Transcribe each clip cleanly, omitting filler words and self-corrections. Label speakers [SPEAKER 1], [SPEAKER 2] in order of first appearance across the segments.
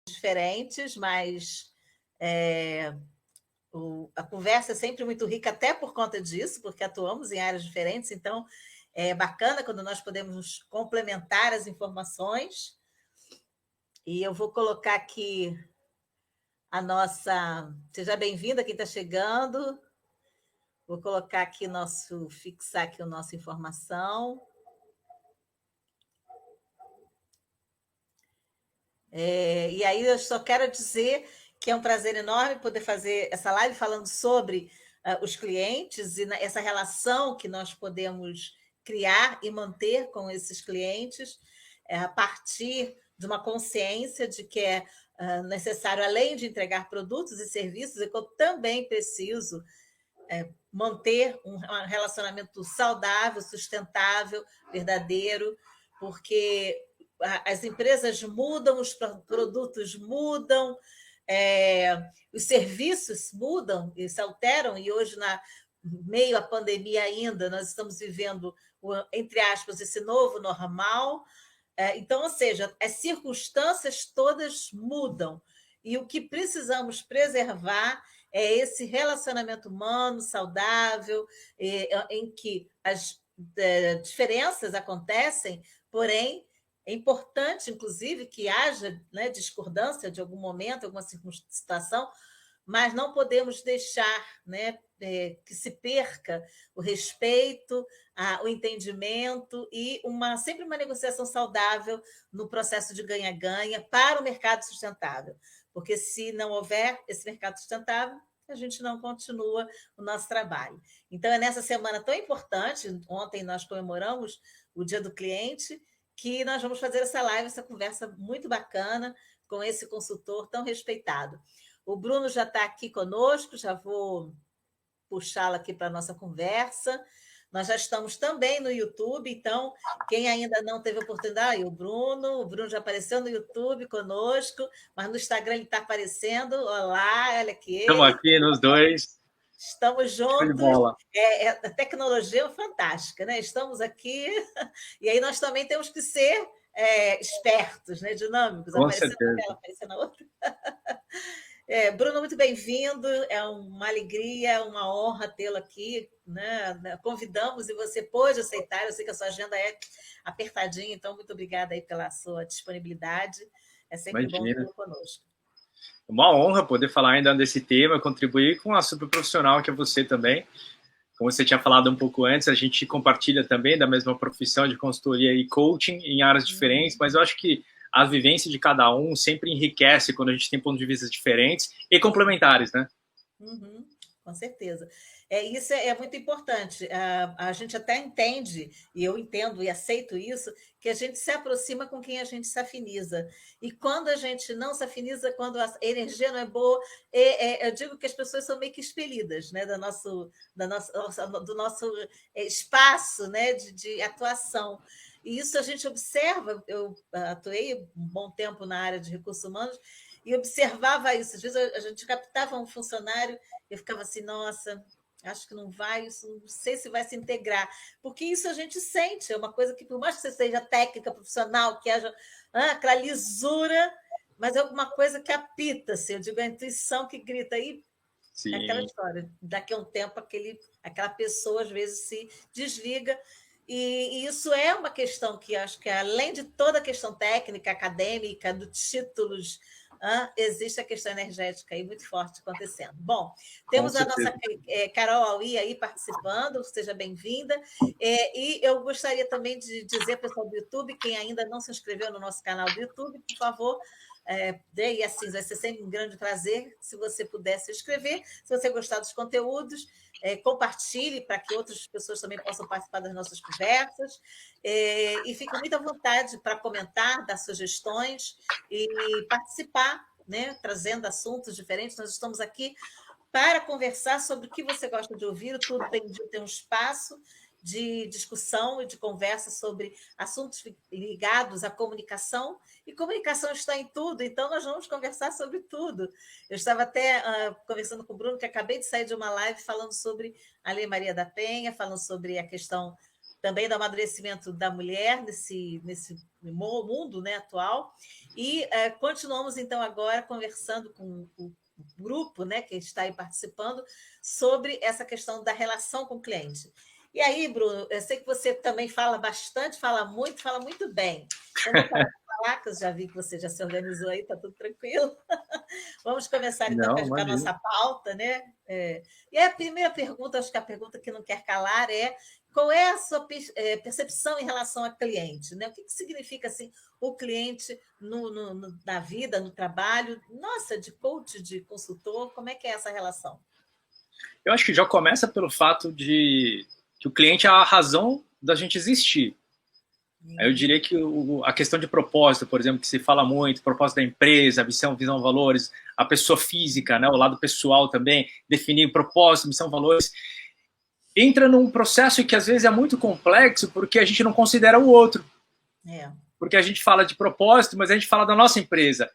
[SPEAKER 1] diferentes, mas a conversa é sempre muito rica, até por conta disso, porque atuamos em áreas diferentes, então é bacana quando nós podemos complementar as informações. E eu vou colocar aqui a nossa... Seja bem-vinda quem está chegando. Vou colocar aqui fixar aqui a nossa informação. E aí eu só quero dizer que é um prazer enorme poder fazer essa live falando sobre os clientes e essa relação que nós podemos criar e manter com esses clientes a partir de uma consciência de que é necessário, além de entregar produtos e serviços, eu também preciso manter um relacionamento saudável, sustentável, verdadeiro, porque as empresas mudam, os produtos mudam, os serviços mudam e se alteram, e hoje, meio à pandemia ainda, nós estamos vivendo, entre aspas, esse novo normal. Então, ou seja, as circunstâncias todas mudam, e o que precisamos preservar é esse relacionamento humano, saudável, em que as diferenças acontecem, porém, é importante, inclusive, que haja, né, discordância de algum momento, alguma situação, mas não podemos deixar, né, que se perca o respeito, o entendimento e sempre uma negociação saudável no processo de ganha-ganha para o mercado sustentável. Porque se não houver esse mercado sustentável, a gente não continua o nosso trabalho. Então, é nessa semana tão importante, ontem nós comemoramos o Dia do Cliente, que nós vamos fazer essa live, essa conversa muito bacana com esse consultor tão respeitado. O Bruno já está aqui conosco, já vou puxá-lo aqui para a nossa conversa. Nós já estamos também no YouTube, então, quem ainda não teve oportunidade, o Bruno já apareceu no YouTube conosco, mas no Instagram ele está aparecendo. Olá, olha aqui
[SPEAKER 2] Estamos
[SPEAKER 1] ele.
[SPEAKER 2] aqui nos dois.
[SPEAKER 1] Estamos juntos.
[SPEAKER 2] De bola.
[SPEAKER 1] A tecnologia é fantástica, né? Estamos aqui, e aí nós também temos que ser espertos, né? Dinâmicos,
[SPEAKER 2] Com
[SPEAKER 1] aparecendo
[SPEAKER 2] certeza.
[SPEAKER 1] na tela, aparecendo na outra. Bruno, muito bem-vindo, é uma alegria, uma honra tê-lo aqui, né? Convidamos e você pôde aceitar, eu sei que a sua agenda é apertadinha, então muito obrigada aí pela sua disponibilidade, é sempre bom tê-lo conosco.
[SPEAKER 2] Uma honra poder falar ainda desse tema, contribuir com a super profissional que é você também. Como você tinha falado um pouco antes, a gente compartilha também da mesma profissão de consultoria e coaching em áreas diferentes, mas eu acho que a vivência de cada um sempre enriquece quando a gente tem pontos de vista diferentes e complementares, né?
[SPEAKER 1] Com certeza. Isso é muito importante. A gente até entende, e eu entendo e aceito isso, que a gente se aproxima com quem a gente se afiniza. E quando a gente não se afiniza, quando a energia não é boa, eu digo que as pessoas são meio que expelidas, né, do nosso espaço, né, de atuação. E isso a gente observa. Eu atuei um bom tempo na área de recursos humanos e observava isso. Às vezes a gente captava um funcionário e eu ficava assim, nossa, acho que não vai, isso, não sei se vai se integrar, porque isso a gente sente, é uma coisa que, por mais que você seja técnica, profissional, que haja aquela lisura, mas é alguma coisa que apita, assim, eu digo, a intuição que grita aí, é aquela história, daqui a um tempo aquela pessoa às vezes se desliga, e isso é uma questão que acho que, além de toda a questão técnica, acadêmica, dos títulos, existe a questão energética aí muito forte acontecendo. Bom, temos a nossa Carol Aui aí participando, seja bem-vinda. E eu gostaria também de dizer, pessoal do YouTube, quem ainda não se inscreveu no nosso canal do YouTube, por favor, e assim, vai ser sempre um grande prazer se você puder se inscrever, se você gostar dos conteúdos, compartilhe para que outras pessoas também possam participar das nossas conversas, e fique muito à vontade para comentar, dar sugestões e participar, né, trazendo assuntos diferentes. Nós estamos aqui para conversar sobre o que você gosta de ouvir, tudo tem um espaço de discussão e de conversa sobre assuntos ligados à comunicação, e comunicação está em tudo, então nós vamos conversar sobre tudo. Eu estava até conversando com o Bruno, que acabei de sair de uma live falando sobre a Lei Maria da Penha, falando sobre a questão também do amadurecimento da mulher nesse mundo, né, atual. E continuamos, então, agora conversando com o grupo, né, que está aí participando, sobre essa questão da relação com o cliente. E aí, Bruno, eu sei que você também fala bastante, fala muito bem. Então, vou parar de falar, que eu já vi que você já se organizou aí, está tudo tranquilo. Vamos começar, então,
[SPEAKER 2] Não,
[SPEAKER 1] com a
[SPEAKER 2] imagina.
[SPEAKER 1] nossa pauta, né? E a primeira pergunta, acho que a pergunta que não quer calar é: qual é a sua percepção em relação ao cliente? Né? O que significa assim, o cliente na vida, no trabalho? Nossa, de coach, de consultor, como é que é essa relação?
[SPEAKER 2] Eu acho que já começa pelo fato de que o cliente é a razão da gente existir. Eu diria que a questão de propósito, por exemplo, que se fala muito, propósito da empresa, missão, visão, valores, a pessoa física, né, o lado pessoal também, definir propósito, missão, valores, entra num processo que às vezes é muito complexo porque a gente não considera o outro. Porque a gente fala de propósito, mas a gente fala da nossa empresa.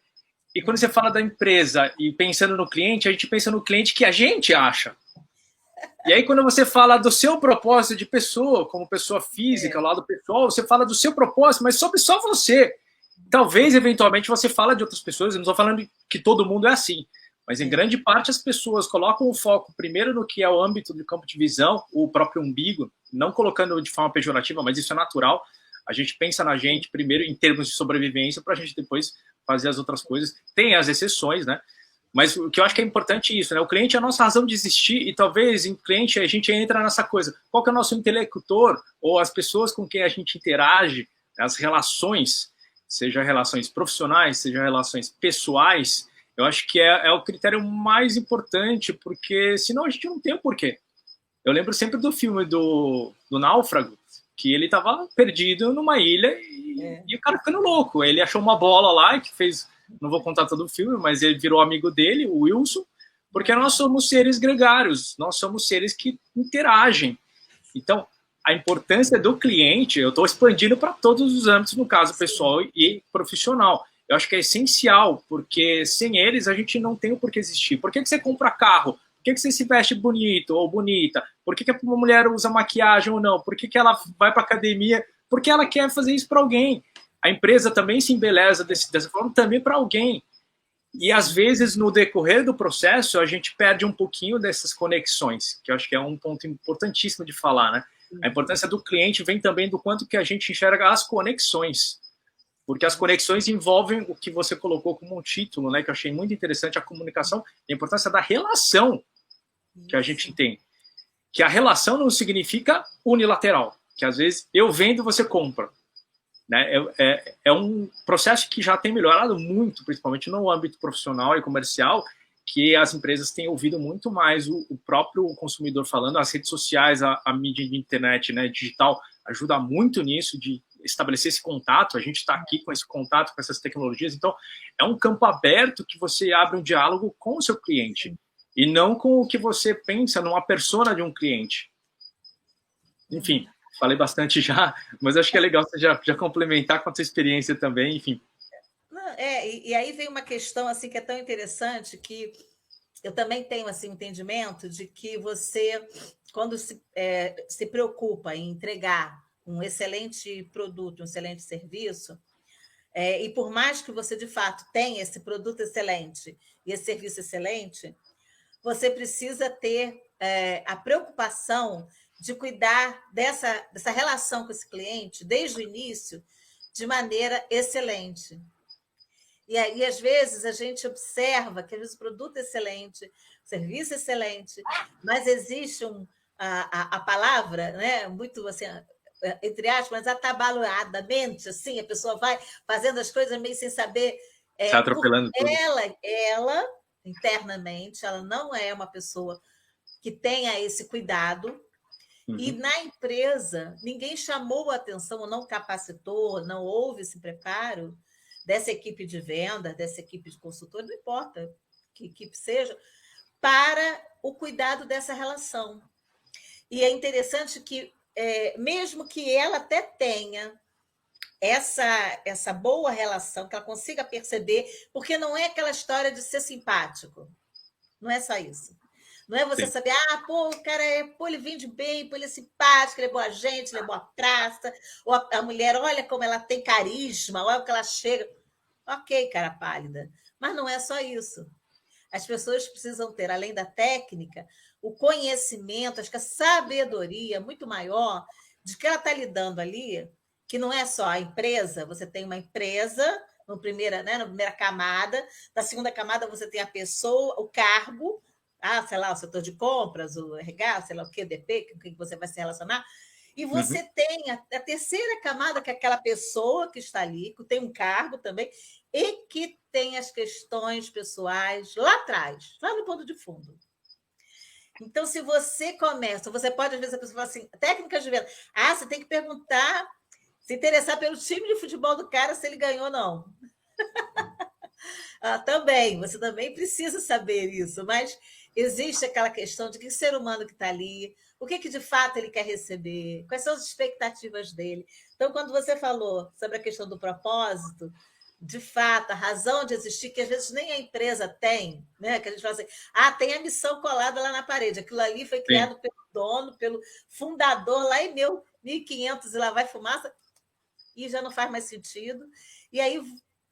[SPEAKER 2] E quando você fala da empresa e pensando no cliente, a gente pensa no cliente que a gente acha. E aí, quando você fala do seu propósito de pessoa, como pessoa física, lado pessoal, você fala do seu propósito, mas sobre só você. Talvez, eventualmente, você fala de outras pessoas, eu não estou falando que todo mundo é assim, mas em grande parte as pessoas colocam o foco primeiro no que é o âmbito do campo de visão, o próprio umbigo, não colocando de forma pejorativa, mas isso é natural. A gente pensa na gente primeiro em termos de sobrevivência para a gente depois fazer as outras coisas. Tem as exceções, né? Mas o que eu acho que é importante é isso, né? O cliente é a nossa razão de existir e talvez em cliente a gente entra nessa coisa. Qual que é o nosso interlocutor ou as pessoas com quem a gente interage, as relações, seja relações profissionais, seja relações pessoais, eu acho que é o critério mais importante, porque senão a gente não tem o porquê. Eu lembro sempre do filme do Náufrago, que ele estava perdido numa ilha e o cara ficando louco. Ele achou uma bola lá que fez, não vou contar todo o filme, mas ele virou amigo dele, o Wilson, porque nós somos seres gregários, nós somos seres que interagem. Então, a importância do cliente, eu estou expandindo para todos os âmbitos, no caso pessoal e profissional. Eu acho que é essencial, porque sem eles a gente não tem o porquê existir. Por que você compra carro? Por que você se veste bonito ou bonita? Por que uma mulher usa maquiagem ou não? Por que ela vai para academia? Porque ela quer fazer isso para alguém. A empresa também se embeleza dessa forma também para alguém. E às vezes no decorrer do processo a gente perde um pouquinho dessas conexões, que eu acho que é um ponto importantíssimo de falar, né? A importância do cliente vem também do quanto que a gente enxerga as conexões, porque as conexões envolvem o que você colocou como um título, né? Que eu achei muito interessante, a comunicação, a importância da relação que a gente tem. Que a relação não significa unilateral, que às vezes eu vendo, você compra. Né? É um processo que já tem melhorado muito, principalmente no âmbito profissional e comercial, que as empresas têm ouvido muito mais o próprio consumidor falando. As redes sociais, a mídia de internet, né, digital, ajuda muito nisso, de estabelecer esse contato. A gente está aqui com esse contato, com essas tecnologias. Então, é um campo aberto que você abre um diálogo com o seu cliente e não com o que você pensa numa persona de um cliente. Enfim, falei bastante já, mas acho que é legal você já complementar com a sua experiência também, enfim.
[SPEAKER 1] E aí vem uma questão assim que é tão interessante, que eu também tenho assim, um entendimento de que você, quando se preocupa em entregar um excelente produto, um excelente serviço, e por mais que você, de fato, tenha esse produto excelente e esse serviço excelente, você precisa ter a preocupação de cuidar dessa relação com esse cliente, desde o início, de maneira excelente. E aí, às vezes, a gente observa que às vezes, o produto é excelente, o serviço é excelente, mas existe a palavra, né, muito assim, entre aspas, atabalhoadamente, assim, a pessoa vai fazendo as coisas meio sem saber.
[SPEAKER 2] Está atropelando tudo.
[SPEAKER 1] Ela, internamente, ela não é uma pessoa que tenha esse cuidado. E na empresa, ninguém chamou a atenção, ou não capacitou, não houve esse preparo dessa equipe de venda, dessa equipe de consultor, não importa que equipe seja, para o cuidado dessa relação. E é interessante que, mesmo que ela até tenha essa boa relação, que ela consiga perceber, porque não é aquela história de ser simpático, não é só isso. Não é você
[SPEAKER 2] Sim.
[SPEAKER 1] saber, pô, o cara pô, ele vende bem, pô, ele é simpático, ele é boa gente, ele é boa praça, ou a mulher, olha como ela tem carisma, olha como ela chega. Ok, cara pálida. Mas não é só isso. As pessoas precisam ter, além da técnica, o conhecimento, acho que a sabedoria muito maior de que ela está lidando ali, que não é só a empresa, você tem uma empresa no primeira, né, na primeira camada, na segunda camada você tem a pessoa, o cargo, sei lá, o setor de compras, o RH, sei lá o que, DP, com quem você vai se relacionar, e você tem a terceira camada, que é aquela pessoa que está ali, que tem um cargo também, e que tem as questões pessoais lá atrás, lá no ponto de fundo. Então, se você começa, você pode, às vezes, a pessoa fala assim, técnicas de venda. Você tem que perguntar, se interessar pelo time de futebol do cara, se ele ganhou ou não. Também, você também precisa saber isso, mas existe aquela questão de que ser humano que está ali, o que de fato ele quer receber, quais são as expectativas dele. Então, quando você falou sobre a questão do propósito, de fato, a razão de existir, que às vezes nem a empresa tem, né? Que a gente fala assim, tem a missão colada lá na parede, aquilo ali foi criado
[SPEAKER 2] Sim.
[SPEAKER 1] pelo dono, pelo fundador, lá em 1500 e lá vai fumaça, e já não faz mais sentido. E aí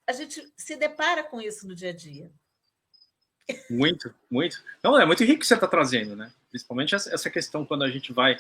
[SPEAKER 1] a gente se depara com isso no dia a dia.
[SPEAKER 2] Muito, muito. Então, é muito rico que você está trazendo, né? Principalmente essa questão quando a gente vai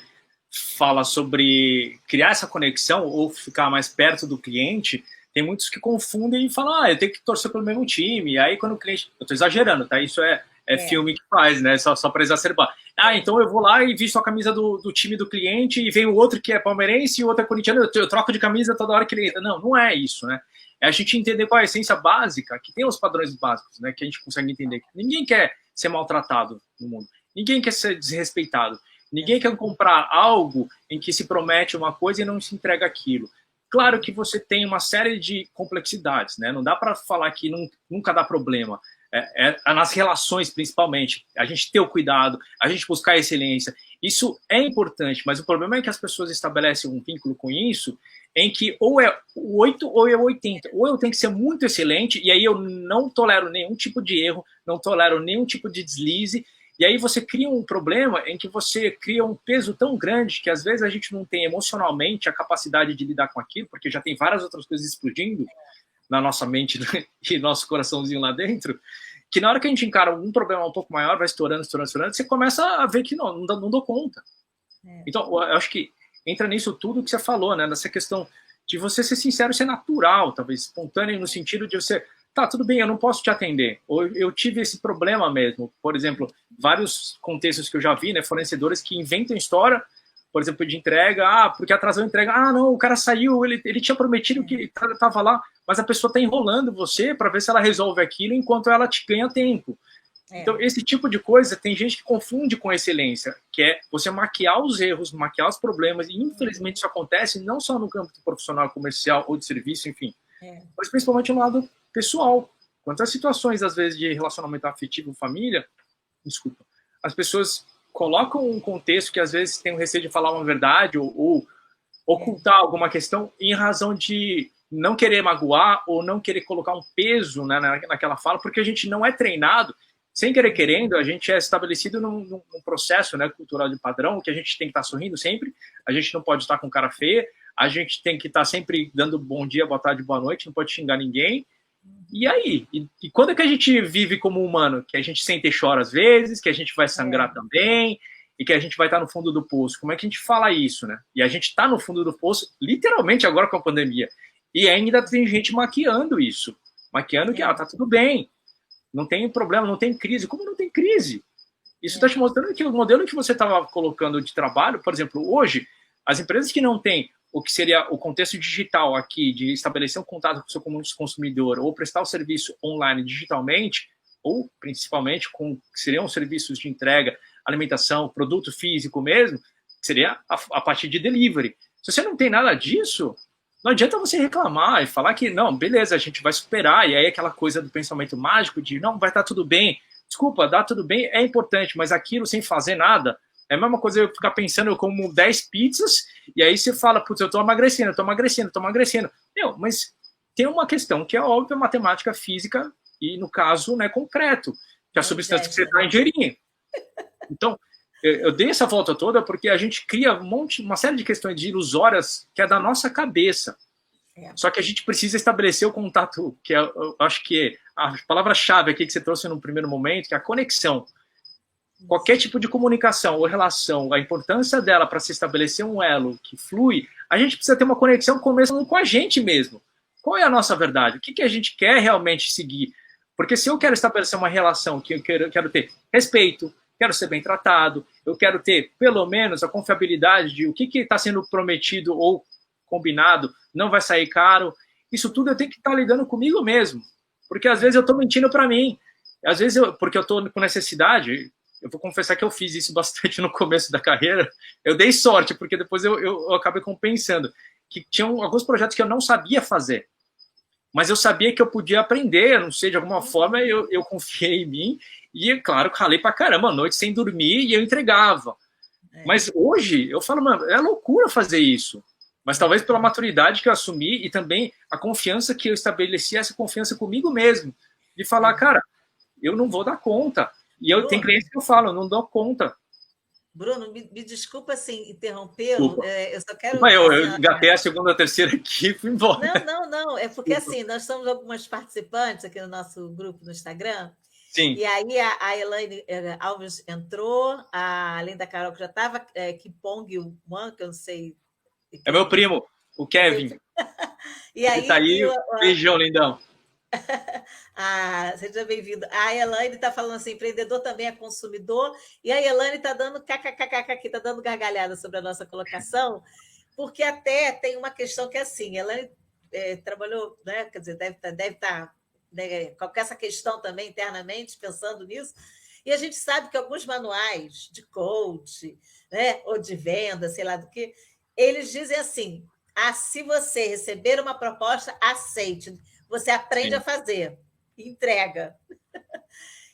[SPEAKER 2] falar sobre criar essa conexão ou ficar mais perto do cliente, tem muitos que confundem e falam, eu tenho que torcer pelo mesmo time. E aí, quando o cliente... Eu estou exagerando, tá? Isso é filme que faz, né? Só para exacerbar. Então eu vou lá e visto a camisa do time do cliente e vem o outro que é palmeirense e o outro é corintiano, eu troco de camisa toda hora que ele entra. Não, não é isso, né? É a gente entender qual é a essência básica, que tem os padrões básicos, né? Que a gente consegue entender. Ninguém quer ser maltratado no mundo. Ninguém quer ser desrespeitado. Ninguém quer comprar algo em que se promete uma coisa e não se entrega aquilo. Claro que você tem uma série de complexidades, né? Não dá para falar que nunca dá problema. Nas relações, principalmente, a gente ter o cuidado, a gente buscar a excelência. Isso é importante, mas o problema é que as pessoas estabelecem um vínculo com isso em que ou é 8 ou é 80. Ou eu tenho que ser muito excelente, e aí eu não tolero nenhum tipo de erro, não tolero nenhum tipo de deslize, e aí você cria um problema em que você cria um peso tão grande que às vezes a gente não tem emocionalmente a capacidade de lidar com aquilo, porque já tem várias outras coisas explodindo na nossa mente e nosso coraçãozinho lá dentro, que na hora que a gente encara um problema um pouco maior, vai estourando, você começa a ver que não dou conta. Então, eu acho que entra nisso tudo que você falou, né? Nessa questão de você ser sincero, ser natural, talvez espontâneo, no sentido de você, tudo bem, eu não posso te atender, ou eu tive esse problema mesmo. Por exemplo, vários contextos que eu já vi, né? Fornecedores que inventam história, por exemplo, de entrega, porque atrasou a entrega, não, o cara saiu, ele tinha prometido que estava lá, mas a pessoa está enrolando você para ver se ela resolve aquilo enquanto ela te ganha tempo. Então, esse tipo de coisa, tem gente que confunde com excelência, que é você maquiar os erros, maquiar os problemas, e infelizmente isso acontece não só no campo profissional, comercial ou de serviço, enfim, mas principalmente no lado pessoal. Quantas situações, às vezes, de relacionamento afetivo, família, as pessoas colocam um contexto que às vezes tem o receio de falar uma verdade ou ocultar alguma questão em razão de não querer magoar ou não querer colocar um peso, né, naquela fala, porque a gente não é treinado, sem querer querendo, a gente é estabelecido num processo, né, cultural de padrão, que a gente tem que estar sorrindo sempre, a gente não pode estar com cara feia, a gente tem que estar sempre dando bom dia, boa tarde, boa noite, não pode xingar ninguém. E aí? E quando é que a gente vive como humano? Que a gente sente e chora às vezes, que a gente vai sangrar também, e que a gente vai estar no fundo do poço. Como é que a gente fala isso, né? E a gente está no fundo do poço, literalmente agora com a pandemia. E ainda tem gente maquiando isso. Maquiando que, tá tudo bem, não tem problema, não tem crise. Como não tem crise? Isso está te mostrando que o modelo que você estava colocando de trabalho, por exemplo, hoje, as empresas que não têm o que seria o contexto digital aqui, de estabelecer um contato com o seu consumidor, ou prestar o serviço online digitalmente, ou principalmente com que seriam serviços de entrega, alimentação, produto físico mesmo, seria a partir de delivery. Se você não tem nada disso, não adianta você reclamar e falar que, não, beleza, a gente vai superar, e aí aquela coisa do pensamento mágico de, não, vai estar tudo bem. Desculpa, dá tudo bem, é importante, mas aquilo sem fazer nada, é a mesma coisa eu ficar pensando, eu como 10 pizzas, e aí você fala, putz, eu tô emagrecendo. Meu, mas tem uma questão que é óbvia, matemática, física, e no caso, né, concreto, que é a substância que você está ingerindo. Então, eu dei essa volta toda porque a gente cria uma série de questões ilusórias que é da nossa cabeça. Só que a gente precisa estabelecer o contato, que eu acho que a palavra-chave aqui que você trouxe no primeiro momento, que é a conexão. Qualquer tipo de comunicação ou relação, a importância dela para se estabelecer um elo que flui, a gente precisa ter uma conexão começando com a gente mesmo. Qual é a nossa verdade? O que a gente quer realmente seguir? Porque se eu quero estabelecer uma relação que eu quero ter respeito, quero ser bem tratado, eu quero ter, pelo menos, a confiabilidade de o que está sendo prometido ou combinado, não vai sair caro, isso tudo eu tenho que estar lidando comigo mesmo. Porque às vezes eu estou mentindo para mim. Às vezes, porque eu estou com necessidade, eu vou confessar que eu fiz isso bastante no começo da carreira, eu dei sorte, porque depois eu acabei compensando, que tinham alguns projetos que eu não sabia fazer, mas eu sabia que eu podia aprender, não sei, de alguma forma eu confiei em mim, e claro, ralei pra caramba, à noite sem dormir, e eu entregava. Mas hoje, eu falo, mano, é loucura fazer isso. Mas talvez pela maturidade que eu assumi e também a confiança que eu estabeleci, essa confiança comigo mesmo, de falar, cara, eu não vou dar conta. E eu tenho clientes que eu falo, eu não dou conta.
[SPEAKER 1] Bruno, me desculpa assim, interrompê-lo. Eu só quero.
[SPEAKER 2] Eu engatei a segunda, a terceira aqui e fui embora.
[SPEAKER 1] Não. É porque assim, nós somos algumas participantes aqui no nosso grupo no Instagram.
[SPEAKER 2] Sim.
[SPEAKER 1] E aí a Elaine Alves entrou, além da Carol que já estava, Kipong Wan, que eu não sei.
[SPEAKER 2] É meu primo, o Kevin.
[SPEAKER 1] E aí,
[SPEAKER 2] ele tá aí, beijão, lindão.
[SPEAKER 1] Seja bem-vindo. A Elaine está falando assim, empreendedor também é consumidor, e a Elaine está dando kkkk aqui, está dando gargalhada sobre a nossa colocação, porque até tem uma questão que é assim, a Elaine trabalhou, né, quer dizer, deve estar com essa questão também internamente, pensando nisso, e a gente sabe que alguns manuais de coach, né, ou de venda, sei lá do que, eles dizem assim, se você receber uma proposta, aceite, você aprende a fazer, entrega.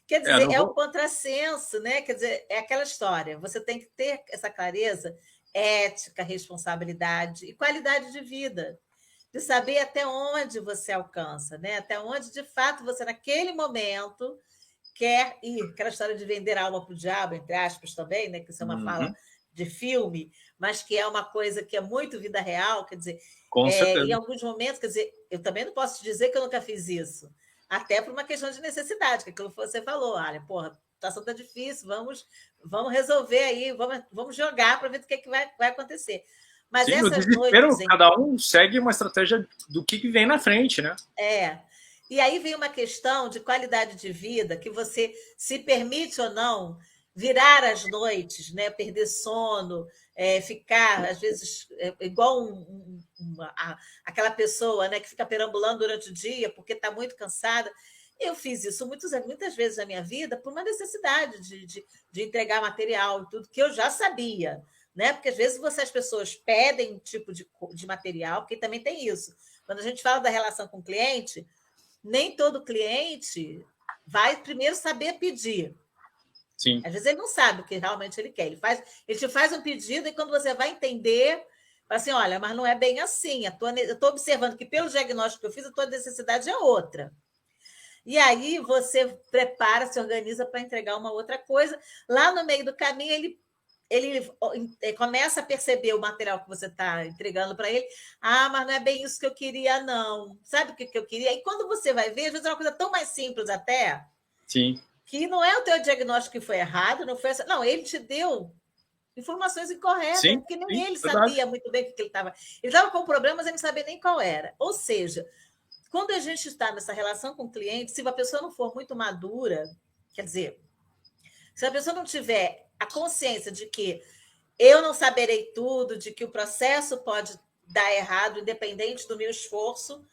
[SPEAKER 1] Quer dizer, é um contrassenso, né? Quer dizer, é aquela história. Você tem que ter essa clareza, ética, responsabilidade e qualidade de vida, de saber até onde você alcança, né? Até onde, de fato, você, naquele momento, quer ir. Aquela história de vender a alma para o diabo, entre aspas, também, né? Que isso é uma fala de filme, mas que é uma coisa que é muito vida real, quer dizer, em alguns momentos, quer dizer, eu também não posso te dizer que eu nunca fiz isso, até por uma questão de necessidade, que aquilo que você falou, olha, porra, a situação está difícil, vamos resolver aí, vamos jogar para ver o que vai acontecer. Mas
[SPEAKER 2] sim,
[SPEAKER 1] essas
[SPEAKER 2] noites... Cada um segue uma estratégia do que vem na frente, né?
[SPEAKER 1] E aí vem uma questão de qualidade de vida, que você se permite ou não virar as noites, né? Perder sono, ficar, às vezes, igual aquela pessoa, né, que fica perambulando durante o dia porque está muito cansada. Eu fiz isso muitas vezes na minha vida por uma necessidade de entregar material e tudo, que eu já sabia, né? Porque às vezes as pessoas pedem um tipo de material, porque também tem isso. Quando a gente fala da relação com o cliente, nem todo cliente vai primeiro saber pedir.
[SPEAKER 2] Sim.
[SPEAKER 1] Às vezes ele não sabe o que realmente ele quer. Ele te faz um pedido e quando você vai entender, fala assim, olha, mas não é bem assim. Eu estou observando que pelo diagnóstico que eu fiz, a tua necessidade é outra. E aí você prepara, se organiza para entregar uma outra coisa. Lá no meio do caminho, ele começa a perceber o material que você está entregando para ele. Mas não é bem isso que eu queria, não. Sabe o que eu queria? E quando você vai ver, às vezes é uma coisa tão mais simples até.
[SPEAKER 2] Sim.
[SPEAKER 1] Que não é o teu diagnóstico que foi errado, não, ele te deu informações incorretas, porque nem ele sabia muito bem o que ele estava. Ele estava com problemas, mas ele não sabia nem qual era. Ou seja, quando a gente está nessa relação com o cliente, se a pessoa não for muito madura, quer dizer, se a pessoa não tiver a consciência de que eu não saberei tudo, de que o processo pode dar errado, independente do meu esforço,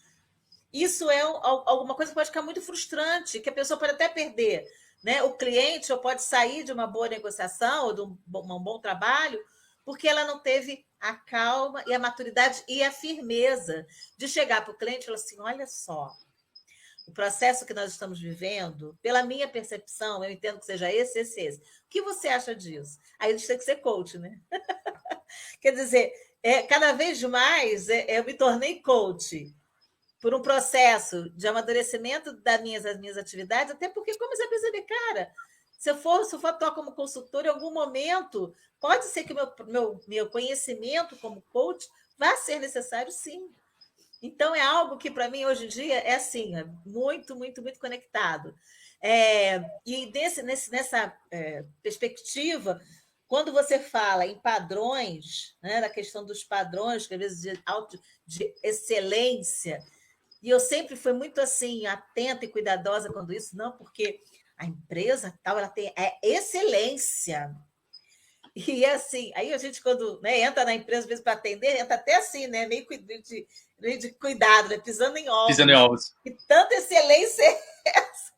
[SPEAKER 1] isso é alguma coisa que pode ficar muito frustrante, que a pessoa pode até perder, né? O cliente ou pode sair de uma boa negociação ou de um bom trabalho porque ela não teve a calma e a maturidade e a firmeza de chegar para o cliente e falar assim, olha só, o processo que nós estamos vivendo, pela minha percepção, eu entendo que seja esse. O que você acha disso? Aí a gente tem que ser coach, né? Quer dizer, cada vez mais eu me tornei coach por um processo de amadurecimento das minhas atividades, até porque comecei a perceber, cara, Se eu for atuar como consultor, em algum momento, pode ser que o meu conhecimento como coach vá ser necessário, sim. Então, é algo que, para mim, hoje em dia, é assim, é muito, muito, muito conectado. E nessa perspectiva, quando você fala em padrões, né, da questão dos padrões, que às vezes de excelência, e eu sempre fui muito assim, atenta e cuidadosa quando isso, não, porque a empresa tal, ela tem excelência. E assim, aí a gente, quando, né, entra na empresa, às vezes, para atender, entra até assim, né, meio de cuidado, né, pisando em
[SPEAKER 2] Pisando em
[SPEAKER 1] ovos.
[SPEAKER 2] ovos.
[SPEAKER 1] E tanta excelência é essa.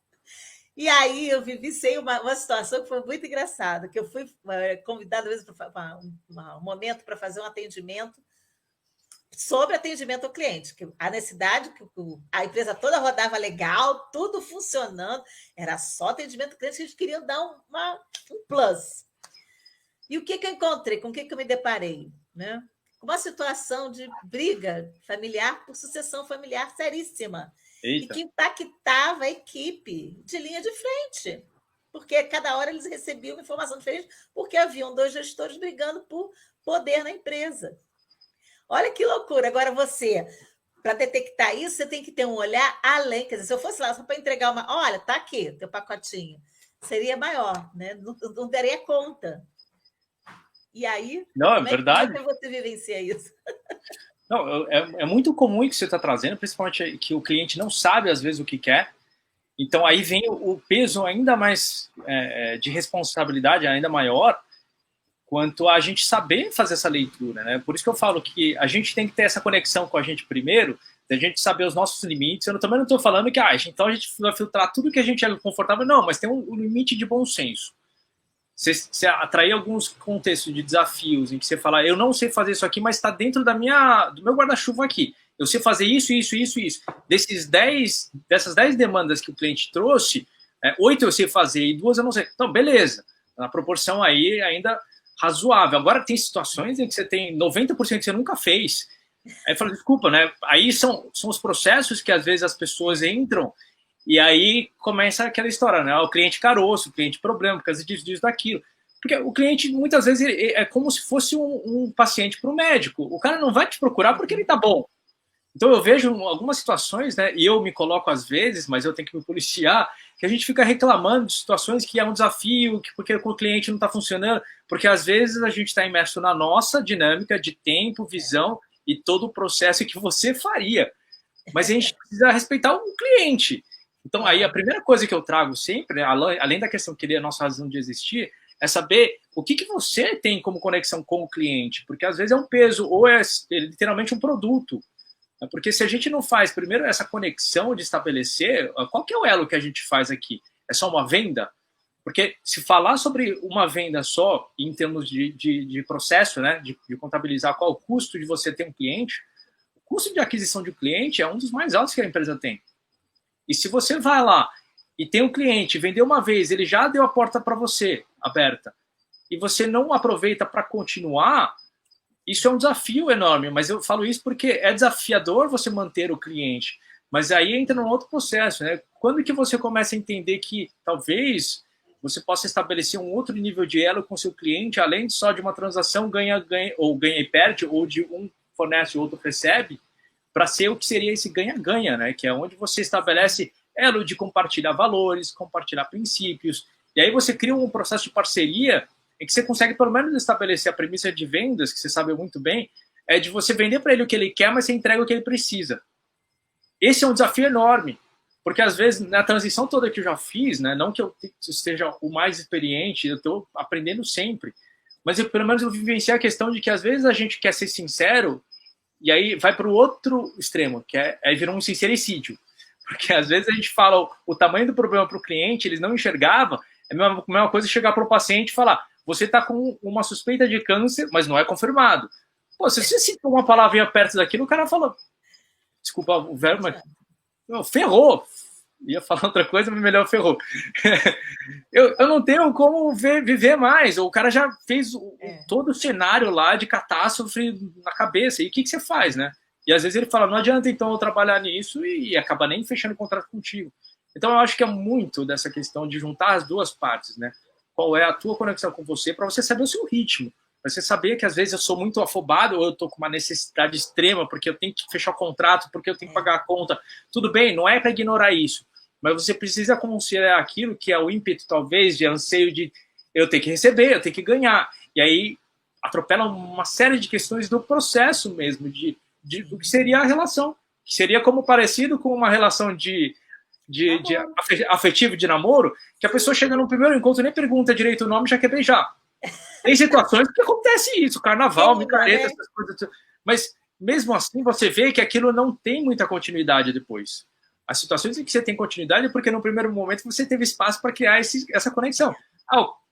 [SPEAKER 1] E aí eu vivenciei uma situação que foi muito engraçada, que eu fui convidada, às vezes, para um momento para fazer um atendimento sobre atendimento ao cliente, que a necessidade, que a empresa toda rodava legal, tudo funcionando, era só atendimento ao cliente que eles queriam dar um plus. E o que eu encontrei? Com o que eu me deparei? Né? Uma situação de briga familiar por sucessão familiar seríssima.
[SPEAKER 2] Eita.
[SPEAKER 1] E que impactava a equipe de linha de frente. Porque cada hora eles recebiam uma informação diferente, porque haviam 2 gestores brigando por poder na empresa. Olha que loucura. Agora você, para detectar isso, você tem que ter um olhar além. Quer dizer, se eu fosse lá só para entregar olha, tá aqui, teu pacotinho, seria maior, né? Não daria conta. E aí,
[SPEAKER 2] não, é verdade.
[SPEAKER 1] Como é que você vivencia isso?
[SPEAKER 2] Não, é muito comum que você está trazendo, principalmente que o cliente não sabe, às vezes, o que quer. Então, aí vem o peso ainda mais de responsabilidade, ainda maior, quanto a gente saber fazer essa leitura, né? Por isso que eu falo que a gente tem que ter essa conexão com a gente primeiro, a gente saber os nossos limites. Eu também não estou falando que então a gente vai filtrar tudo que a gente é confortável, não, mas tem um limite de bom senso. Você atrair alguns contextos de desafios em que você fala, eu não sei fazer isso aqui, mas está dentro do meu guarda-chuva aqui. Eu sei fazer isso, isso, isso, isso. Dessas 10 demandas que o cliente trouxe, 8 eu sei fazer e 2 eu não sei. Então, beleza. Na proporção aí ainda razoável. Agora tem situações em que você tem 90% que você nunca fez. Aí fala, desculpa, né? Aí são os processos que às vezes as pessoas entram e aí começa aquela história, né? O cliente caroço, o cliente problema, por causa disso, daquilo. Porque o cliente, muitas vezes, é como se fosse um paciente para o médico. O cara não vai te procurar porque ele tá bom. Então eu vejo algumas situações, né? E eu me coloco às vezes, mas eu tenho que me policiar, que a gente fica reclamando de situações que é um desafio, porque o cliente não está funcionando, porque às vezes a gente está imerso na nossa dinâmica de tempo, visão e todo o processo que você faria. Mas a gente precisa respeitar o cliente. Então, aí a primeira coisa que eu trago sempre, né, além da questão que ele é a nossa razão de existir, é saber o que você tem como conexão com o cliente, porque às vezes é um peso ou é literalmente um produto. Porque se a gente não faz primeiro essa conexão de estabelecer, qual que é o elo que a gente faz aqui? É só uma venda? Porque se falar sobre uma venda só, em termos de processo, né, de contabilizar qual o custo de você ter um cliente, o custo de aquisição de um cliente é um dos mais altos que a empresa tem. E se você vai lá e tem um cliente, vendeu uma vez, ele já deu a porta para você aberta, e você não aproveita para continuar, isso é um desafio enorme. Mas eu falo isso porque é desafiador você manter o cliente. Mas aí entra num outro processo, né? Quando que você começa a entender que talvez você possa estabelecer um outro nível de elo com seu cliente, além só de uma transação ganha-ganha, ou ganha e perde, ou de um fornece e o outro recebe, para ser o que seria esse ganha-ganha, né? Que é onde você estabelece elo de compartilhar valores, compartilhar princípios, e aí você cria um processo de parceria em que você consegue pelo menos estabelecer a premissa de vendas, que você sabe muito bem, é de você vender para ele o que ele quer, mas você entrega o que ele precisa. Esse é um desafio enorme, porque às vezes na transição toda que eu já fiz, né, não que eu esteja o mais experiente, eu estou aprendendo sempre, mas pelo menos eu vivenciei a questão de que às vezes a gente quer ser sincero e aí vai para o outro extremo, que aí virou um sincericídio. Porque às vezes a gente fala o tamanho do problema para o cliente, eles não enxergavam, é a mesma coisa chegar para o paciente e falar, você está com uma suspeita de câncer, mas não é confirmado. Pô, se você citou uma palavrinha perto daquilo, o cara fala, desculpa o verbo, mas não, ferrou. Ia falar outra coisa, mas melhor ferrou. eu não tenho como viver mais. O cara já fez todo o cenário lá de catástrofe na cabeça. E o que você faz, né? E às vezes ele fala, não adianta então eu trabalhar nisso e acaba nem fechando o contrato contigo. Então, eu acho que é muito dessa questão de juntar as duas partes, né? Qual é a tua conexão com você, para você saber o seu ritmo. Para você saber que, às vezes, eu sou muito afobado ou eu estou com uma necessidade extrema porque eu tenho que fechar o contrato, porque eu tenho que pagar a conta. Tudo bem, não é para ignorar isso, mas você precisa considerar aquilo que é o ímpeto, talvez, de anseio de eu ter que receber, eu ter que ganhar. E aí atropela uma série de questões do processo mesmo, do que seria a relação. Que seria como parecido com uma relação de afetivo de namoro, que a pessoa chega no primeiro encontro e nem pergunta direito o nome e já quer beijar. Tem situações que acontece isso, carnaval, micareta, essas coisas. Mas mesmo assim você vê que aquilo não tem muita continuidade depois. As situações em que você tem continuidade é porque no primeiro momento você teve espaço para criar essa conexão.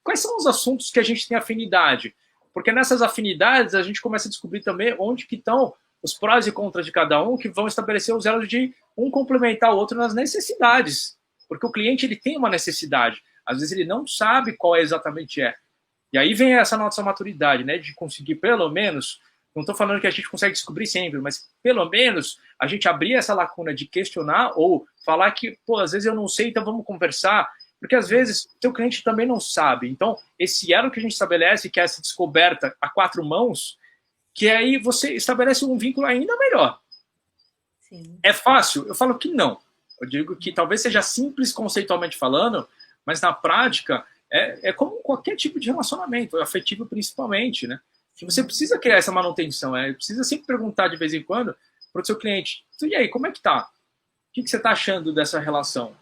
[SPEAKER 2] Quais são os assuntos que a gente tem afinidade? Porque nessas afinidades a gente começa a descobrir também onde que estão os prós e contras de cada um, que vão estabelecer os elos de um complementar o outro nas necessidades. Porque o cliente ele tem uma necessidade. Às vezes ele não sabe qual exatamente é. E aí vem essa nossa maturidade, né, de conseguir pelo menos, não estou falando que a gente consegue descobrir sempre, mas pelo menos a gente abrir essa lacuna de questionar ou falar que, pô, às vezes eu não sei, então vamos conversar, porque às vezes o teu cliente também não sabe. Então, esse elo que a gente estabelece, que é essa descoberta a quatro mãos, que aí você estabelece um vínculo ainda melhor. Sim. É fácil? Eu falo que não. Eu digo que talvez seja simples conceitualmente falando, mas na prática é como qualquer tipo de relacionamento, afetivo principalmente, né? Que você precisa criar essa manutenção, precisa sempre perguntar de vez em quando para o seu cliente, e aí, como é que tá? O que você está achando dessa relação?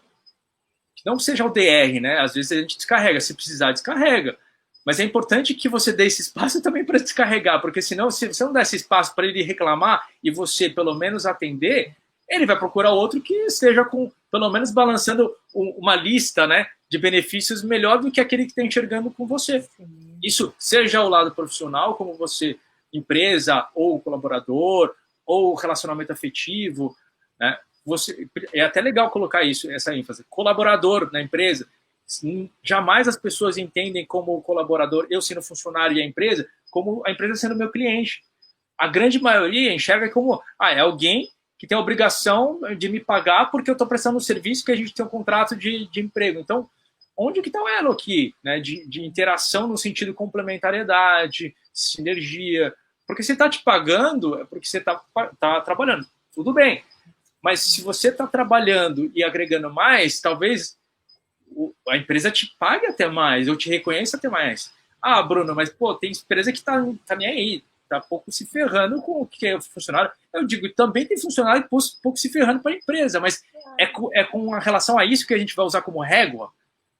[SPEAKER 2] Que não seja o DR, né? Às vezes a gente descarrega, se precisar, descarrega. Mas é importante que você dê esse espaço também para descarregar, porque senão, se você não der esse espaço para ele reclamar e você pelo menos atender, ele vai procurar outro que esteja com, pelo menos balançando uma lista, né, de benefícios melhor do que aquele que está enxergando com você. Sim. Isso seja o lado profissional, como você, empresa, ou colaborador, ou relacionamento afetivo, né? É até legal colocar isso, essa ênfase. Colaborador na empresa. Jamais as pessoas entendem como colaborador, eu sendo funcionário e a empresa, como a empresa sendo meu cliente. A grande maioria enxerga como é alguém que tem a obrigação de me pagar porque eu estou prestando um serviço que a gente tem um contrato de emprego. Então, onde que está o elo aqui, né, de interação no sentido de complementariedade, sinergia? Porque se está te pagando, é porque você está trabalhando. Tudo bem. Mas se você está trabalhando e agregando mais, talvez a empresa te pague até mais, ou te reconheça até mais. Bruno, mas pô, tem empresa que tá nem aí, tá pouco se ferrando com o que é funcionário. Eu digo, também tem funcionário pouco se ferrando para a empresa, mas é com relação a isso que a gente vai usar como régua,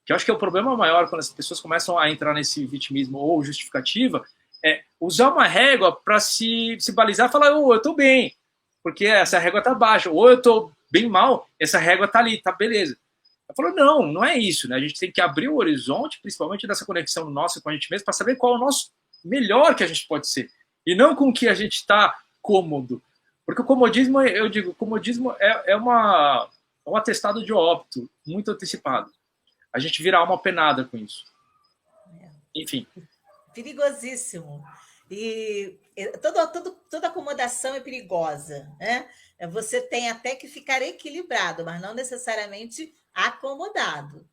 [SPEAKER 2] que eu acho que é o problema maior quando as pessoas começam a entrar nesse vitimismo ou justificativa, é usar uma régua para se balizar e falar, eu tô bem, porque essa régua tá baixa, ou eu tô bem mal, essa régua tá ali, tá beleza. Ela falou, não é isso, né? A gente tem que abrir o horizonte, principalmente dessa conexão nossa com a gente mesmo, para saber qual é o nosso melhor que a gente pode ser. E não com que a gente está cômodo. Porque o comodismo, eu digo, o comodismo é um atestado de óbito muito antecipado. A gente vira alma penada com isso. Enfim.
[SPEAKER 1] Perigosíssimo. E toda acomodação é perigosa, né? Você tem até que ficar equilibrado, mas não necessariamente acomodado,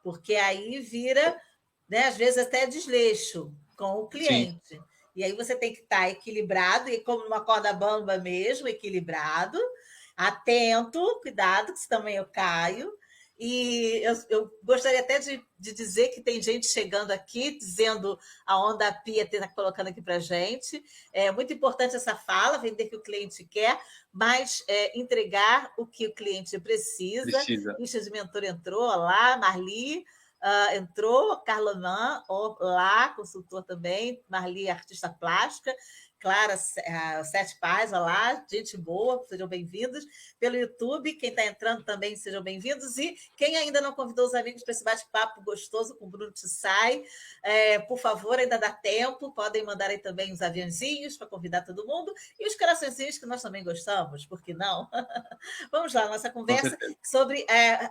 [SPEAKER 1] porque aí vira, né, às vezes até desleixo com o cliente. Sim. E aí você tem que estar equilibrado, e como numa corda bamba mesmo, equilibrado, atento, cuidado, que se também eu caio. E eu gostaria até de dizer que tem gente chegando aqui, dizendo a Onda Pia está colocando aqui para a gente. É muito importante essa fala, vender o que o cliente quer, mas entregar o que o cliente precisa. Ficha de mentor entrou, olá, Marli. Entrou, Carloman, olá, consultor também, Marli, artista plástica, Clara, Sete Paz, olá, gente boa, sejam bem-vindos. Pelo YouTube, quem está entrando também, sejam bem-vindos. E quem ainda não convidou os amigos para esse bate-papo gostoso com o Bruno Tissai, por favor, ainda dá tempo, podem mandar aí também os aviãozinhos para convidar todo mundo, e os coraçõezinhos que nós também gostamos, por que não? Vamos lá, nossa conversa sobre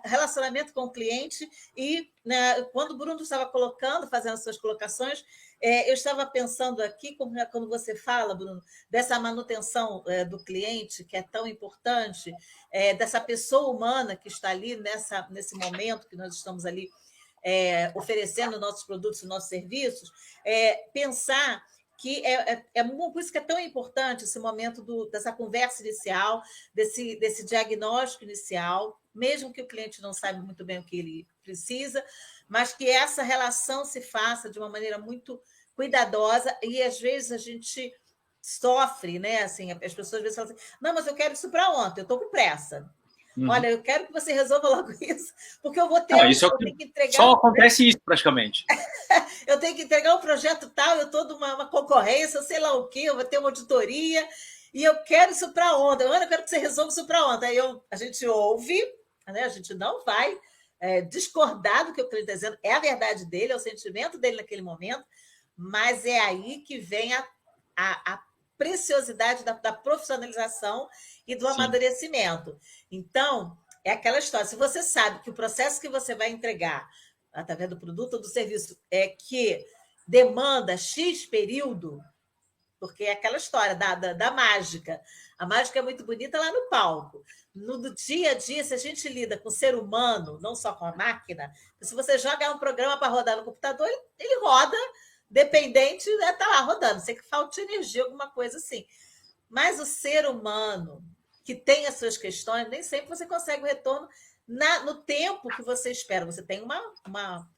[SPEAKER 1] relacionamento com o cliente, e quando o Bruno estava fazendo suas colocações, Eu estava pensando aqui, quando você fala, Bruno, dessa manutenção do cliente, que é tão importante, dessa pessoa humana que está ali nesse momento que nós estamos ali oferecendo nossos produtos e nossos serviços, pensar que por isso que é tão importante esse momento dessa conversa inicial, desse diagnóstico inicial, mesmo que o cliente não saiba muito bem o que ele precisa, mas que essa relação se faça de uma maneira muito cuidadosa, e às vezes a gente sofre, né? Assim, as pessoas às vezes falam assim, não, mas eu quero isso para ontem, eu estou com pressa. Olha, eu quero que você resolva logo isso, porque eu vou ter,
[SPEAKER 2] Não,
[SPEAKER 1] eu tenho que entregar.
[SPEAKER 2] Só acontece isso praticamente.
[SPEAKER 1] Eu tenho que entregar um projeto tal, eu estou numa concorrência, sei lá o quê, eu vou ter uma auditoria, e eu quero isso para ontem. Olha, eu quero que você resolva isso para ontem. Aí a gente ouve, né? A gente não vai discordar do que o cliente está dizendo, é a verdade dele, é o sentimento dele naquele momento, mas é aí que vem a preciosidade da profissionalização e do amadurecimento. Então, é aquela história, se você sabe que o processo que você vai entregar através do produto ou do serviço que demanda X período, porque é aquela história da mágica. A mágica é muito bonita lá no palco. No dia a dia, se a gente lida com o ser humano, não só com a máquina, se você joga um programa para rodar no computador, ele roda, dependente, está lá rodando. Sei que falta energia, alguma coisa assim. Mas o ser humano, que tem as suas questões, nem sempre você consegue o retorno no tempo que você espera. Você tem uma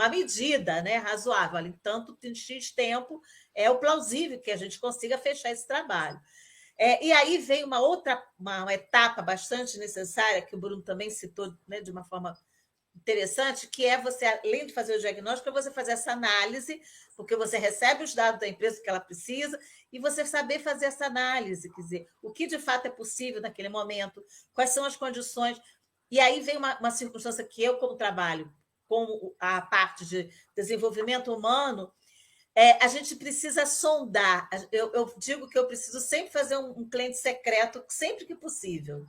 [SPEAKER 1] medida, né, razoável. Ali, tanto em X tempo é o plausível que a gente consiga fechar esse trabalho. E aí vem uma etapa bastante necessária, que o Bruno também citou, né, de uma forma interessante, que é você, além de fazer o diagnóstico, é você fazer essa análise, porque você recebe os dados da empresa que ela precisa, e você saber fazer essa análise, quer dizer, o que de fato é possível naquele momento, quais são as condições. E aí vem uma circunstância que eu, como trabalho com a parte de desenvolvimento humano, a gente precisa sondar. Eu digo que eu preciso sempre fazer um cliente secreto, sempre que possível.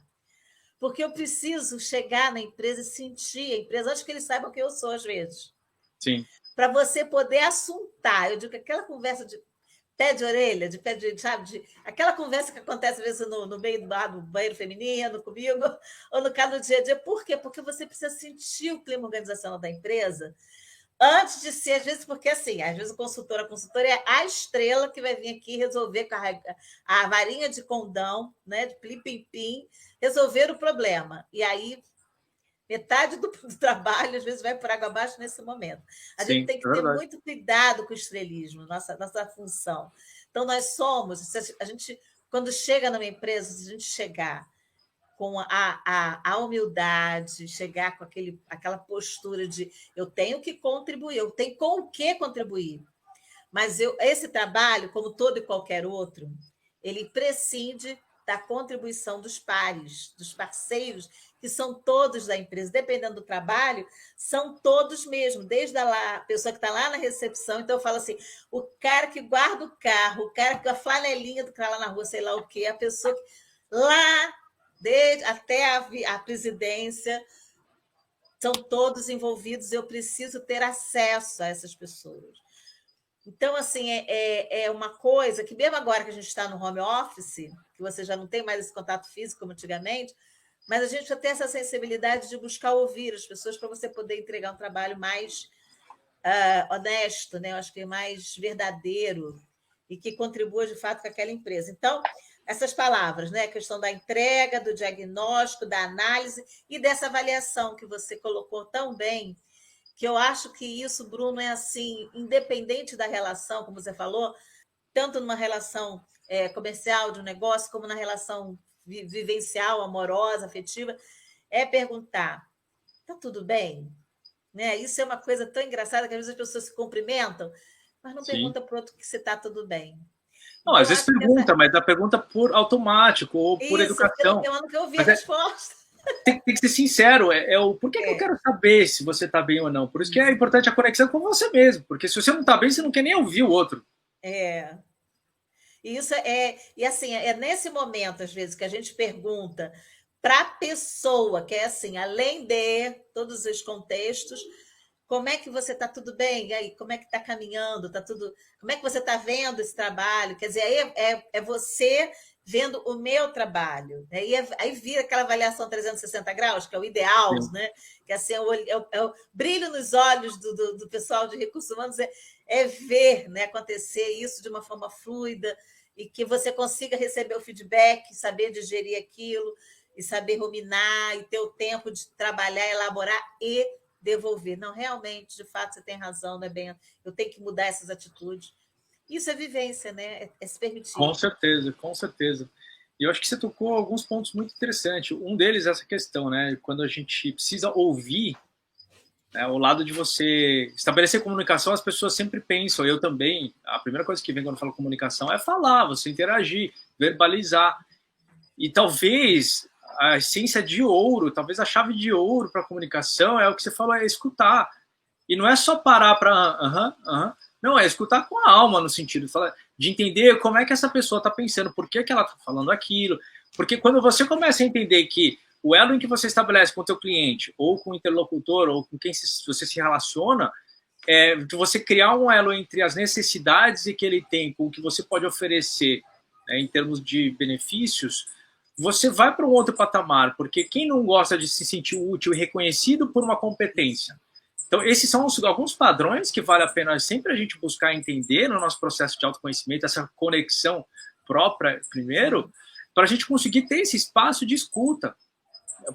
[SPEAKER 1] Porque eu preciso chegar na empresa e sentir a empresa, antes que eles saibam quem eu sou, às vezes.
[SPEAKER 2] Sim.
[SPEAKER 1] Para você poder assuntar. Eu digo que aquela conversa de pé de orelha, sabe? Aquela conversa que acontece, às vezes, no meio do banheiro feminino, comigo, ou no caso do dia a dia. Por quê? Porque você precisa sentir o clima organizacional da empresa antes de ser, às vezes, porque assim, às vezes a consultora é a estrela que vai vir aqui resolver com a varinha de condão, né, de plim-pim-pim, resolver o problema. E aí, metade do trabalho, às vezes, vai por água abaixo nesse momento. A gente tem que ter muito cuidado com o estrelismo, nossa função. Então, nós somos, a gente, quando chega numa empresa, se a gente chegar com a humildade, chegar com aquela postura de eu tenho que contribuir, eu tenho com o que contribuir. Mas esse trabalho, como todo e qualquer outro, ele prescinde da contribuição dos pares, dos parceiros, que são todos da empresa. Dependendo do trabalho, são todos mesmo, desde a pessoa que está lá na recepção. Então, eu falo assim, o cara que guarda o carro, o cara que a flanelinha do cara lá na rua, sei lá o quê, a pessoa que lá até a presidência, são todos envolvidos, eu preciso ter acesso a essas pessoas. Então, assim, é uma coisa que, mesmo agora que a gente está no home office, que você já não tem mais esse contato físico como antigamente, mas a gente já tem essa sensibilidade de buscar ouvir as pessoas para você poder entregar um trabalho mais honesto, né? Eu acho que mais verdadeiro e que contribua, de fato, com aquela empresa. Então, essas palavras, né? A questão da entrega, do diagnóstico, da análise e dessa avaliação que você colocou tão bem, que eu acho que isso, Bruno, é assim, independente da relação, como você falou, tanto numa relação comercial, de um negócio, como na relação vivencial, amorosa, afetiva, é perguntar, tá tudo bem? Né? Isso é uma coisa tão engraçada que às vezes as pessoas se cumprimentam, mas não pergunta para o outro que se está tudo bem.
[SPEAKER 2] Não, então, às vezes pergunta, mas a pergunta por automático ou por educação.
[SPEAKER 1] Eu não quero ouvir a resposta.
[SPEAKER 2] Tem que ser sincero, por que eu quero saber se você está bem ou não? Por isso que é importante a conexão com você mesmo, porque se você não está bem, você não quer nem ouvir o outro.
[SPEAKER 1] Isso e assim, é nesse momento, às vezes, que a gente pergunta para a pessoa, que é assim, além de todos os contextos, como é que você está, tudo bem? E aí, como é que está caminhando? Tá tudo... Como é que você está vendo esse trabalho? Quer dizer, aí é você vendo o meu trabalho. Aí vira aquela avaliação 360 graus, que é o ideal, né? Que assim, é o brilho nos olhos do pessoal de recursos humanos, é ver, né, acontecer isso de uma forma fluida e que você consiga receber o feedback, saber digerir aquilo, e saber ruminar, e ter o tempo de trabalhar, elaborar e devolver. Não, realmente, de fato, você tem razão, né, Ben? Eu tenho que mudar essas atitudes. Isso é vivência, né? É se permitir.
[SPEAKER 2] Com certeza, com certeza. E eu acho que você tocou alguns pontos muito interessantes. Um deles é essa questão, né? Quando a gente precisa ouvir, né, o lado de você estabelecer comunicação, as pessoas sempre pensam, eu também, a primeira coisa que vem quando eu falo comunicação é falar, você interagir, verbalizar. E talvez a essência de ouro, talvez a chave de ouro para a comunicação é o que você falou, é escutar. E não é só parar para não, é escutar com a alma, no sentido de entender como é que essa pessoa está pensando, por que ela está falando aquilo. Porque quando você começa a entender que o elo em que você estabelece com o teu cliente, ou com o interlocutor, ou com quem você se relaciona, é de você criar um elo entre as necessidades que ele tem com o que você pode oferecer, né, em termos de benefícios, você vai para um outro patamar, porque quem não gosta de se sentir útil e reconhecido por uma competência? Então, esses são alguns padrões que vale a pena sempre a gente buscar entender no nosso processo de autoconhecimento, essa conexão própria, primeiro, para a gente conseguir ter esse espaço de escuta.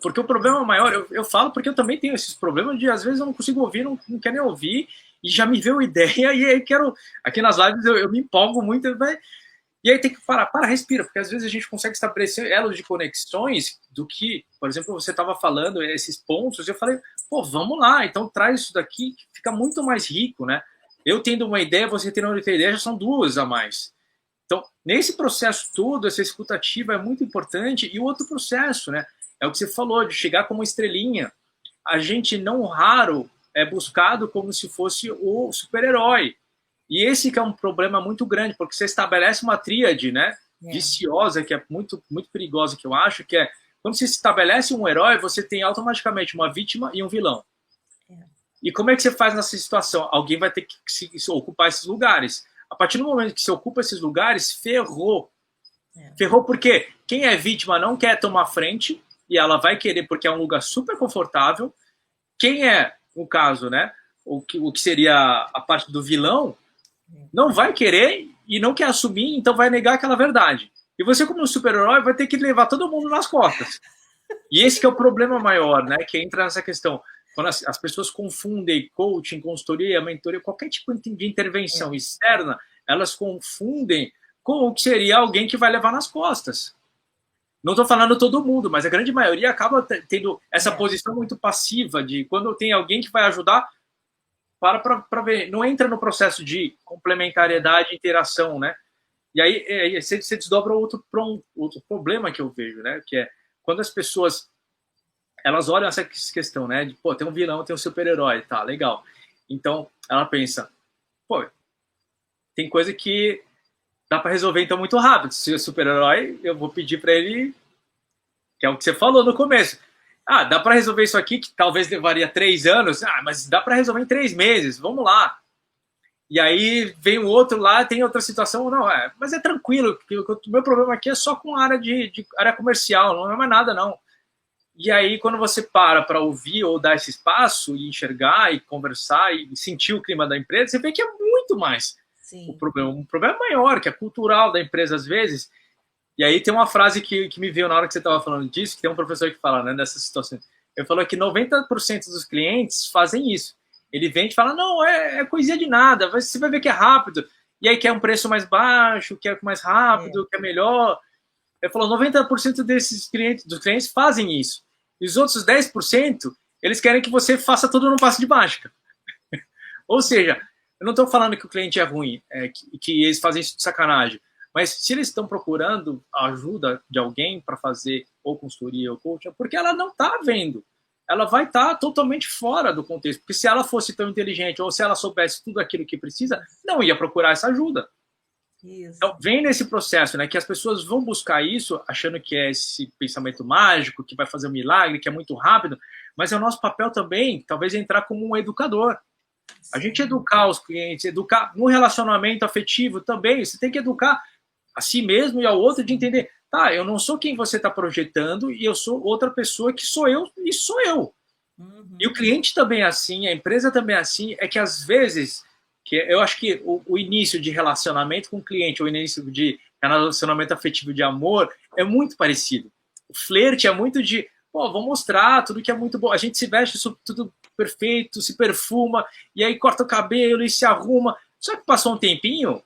[SPEAKER 2] Porque o problema maior, eu falo porque eu também tenho esses problemas de, às vezes, eu não consigo ouvir, não quero nem ouvir, e já me veio ideia, e aí quero... Aqui nas lives eu me empolgo muito, e aí tem que parar, respira, porque às vezes a gente consegue estabelecer elos de conexões do que, por exemplo, você estava falando, esses pontos, eu falei, pô, vamos lá, então traz isso daqui, que fica muito mais rico, né? Eu tendo uma ideia, você tendo outra ideia, já são duas a mais. Então, nesse processo todo, essa escutativa é muito importante, e o outro processo, né? É o que você falou, de chegar como estrelinha. A gente, não raro, é buscado como se fosse o super-herói. E esse que é um problema muito grande, porque você estabelece uma tríade, né, viciosa, que é muito, muito perigosa, que eu acho, que é, quando você estabelece um herói, você tem automaticamente uma vítima e um vilão. E como é que você faz nessa situação? Alguém vai ter que se ocupar esses lugares. A partir do momento que você ocupa esses lugares, ferrou. Ferrou porque quem é vítima não quer tomar frente, e ela vai querer porque é um lugar super confortável. Quem é, no caso, né, o que seria a parte do vilão, não vai querer e não quer assumir, então vai negar aquela verdade. E você, como um super-herói, vai ter que levar todo mundo nas costas. E esse que é o problema maior, né, que entra nessa questão. Quando as pessoas confundem coaching, consultoria, mentoria, qualquer tipo de intervenção externa, elas confundem com o que seria alguém que vai levar nas costas. Não estou falando todo mundo, mas a grande maioria acaba tendo essa posição muito passiva de quando tem alguém que vai ajudar, para ver, não entra no processo de complementariedade e interação, né? E aí você desdobra outro problema que eu vejo, né? Que é quando as pessoas elas olham essa questão, né? De, pô, tem um vilão, tem um super-herói, tá, legal. Então, ela pensa, pô, tem coisa que dá para resolver então muito rápido. Se é super-herói, eu vou pedir para ele, que é o que você falou no começo. Ah, dá para resolver isso aqui, que talvez levaria 3 anos. Ah, mas dá para resolver em 3 meses, vamos lá. E aí vem o outro lá, tem outra situação. Não, mas é tranquilo, porque o meu problema aqui é só com a área de área comercial, não é mais nada, não. E aí, quando você para ouvir ou dar esse espaço e enxergar e conversar e sentir o clima da empresa, você vê que é muito mais. Sim. O problema. Um problema maior, que é cultural da empresa às vezes. E aí tem uma frase que me veio na hora que você estava falando disso, que tem um professor que fala, né, dessa situação. Ele falou que 90% dos clientes fazem isso. Ele vem e fala, não, é coisinha de nada, você vai ver que é rápido. E aí quer um preço mais baixo, quer mais rápido, quer melhor. Ele falou, 90% dos clientes fazem isso. E os outros 10%, eles querem que você faça tudo num passo de mágica. Ou seja, eu não estou falando que o cliente é ruim, que eles fazem isso de sacanagem. Mas se eles estão procurando a ajuda de alguém para fazer ou consultoria ou coaching, porque ela não está vendo. Ela vai estar totalmente fora do contexto. Porque se ela fosse tão inteligente ou se ela soubesse tudo aquilo que precisa, não ia procurar essa ajuda.
[SPEAKER 1] Isso.
[SPEAKER 2] Então, vem nesse processo, né, que as pessoas vão buscar isso achando que é esse pensamento mágico, que vai fazer um milagre, que é muito rápido, mas é o nosso papel também, talvez, entrar como um educador. A gente
[SPEAKER 1] Sim.
[SPEAKER 2] educar os clientes, educar no relacionamento afetivo também, você tem que educar a si mesmo e ao outro de entender, tá, eu não sou quem você está projetando e eu sou outra pessoa que sou eu e sou eu. E o
[SPEAKER 1] Uhum.
[SPEAKER 2] cliente também é assim, a empresa também é assim, é que às vezes, que eu acho que o início de relacionamento com o cliente, o início de relacionamento afetivo de amor, é muito parecido. O flerte é muito de, pô, vou mostrar tudo que é muito bom. A gente se veste tudo perfeito, se perfuma, e aí corta o cabelo e se arruma. Só que passou um tempinho,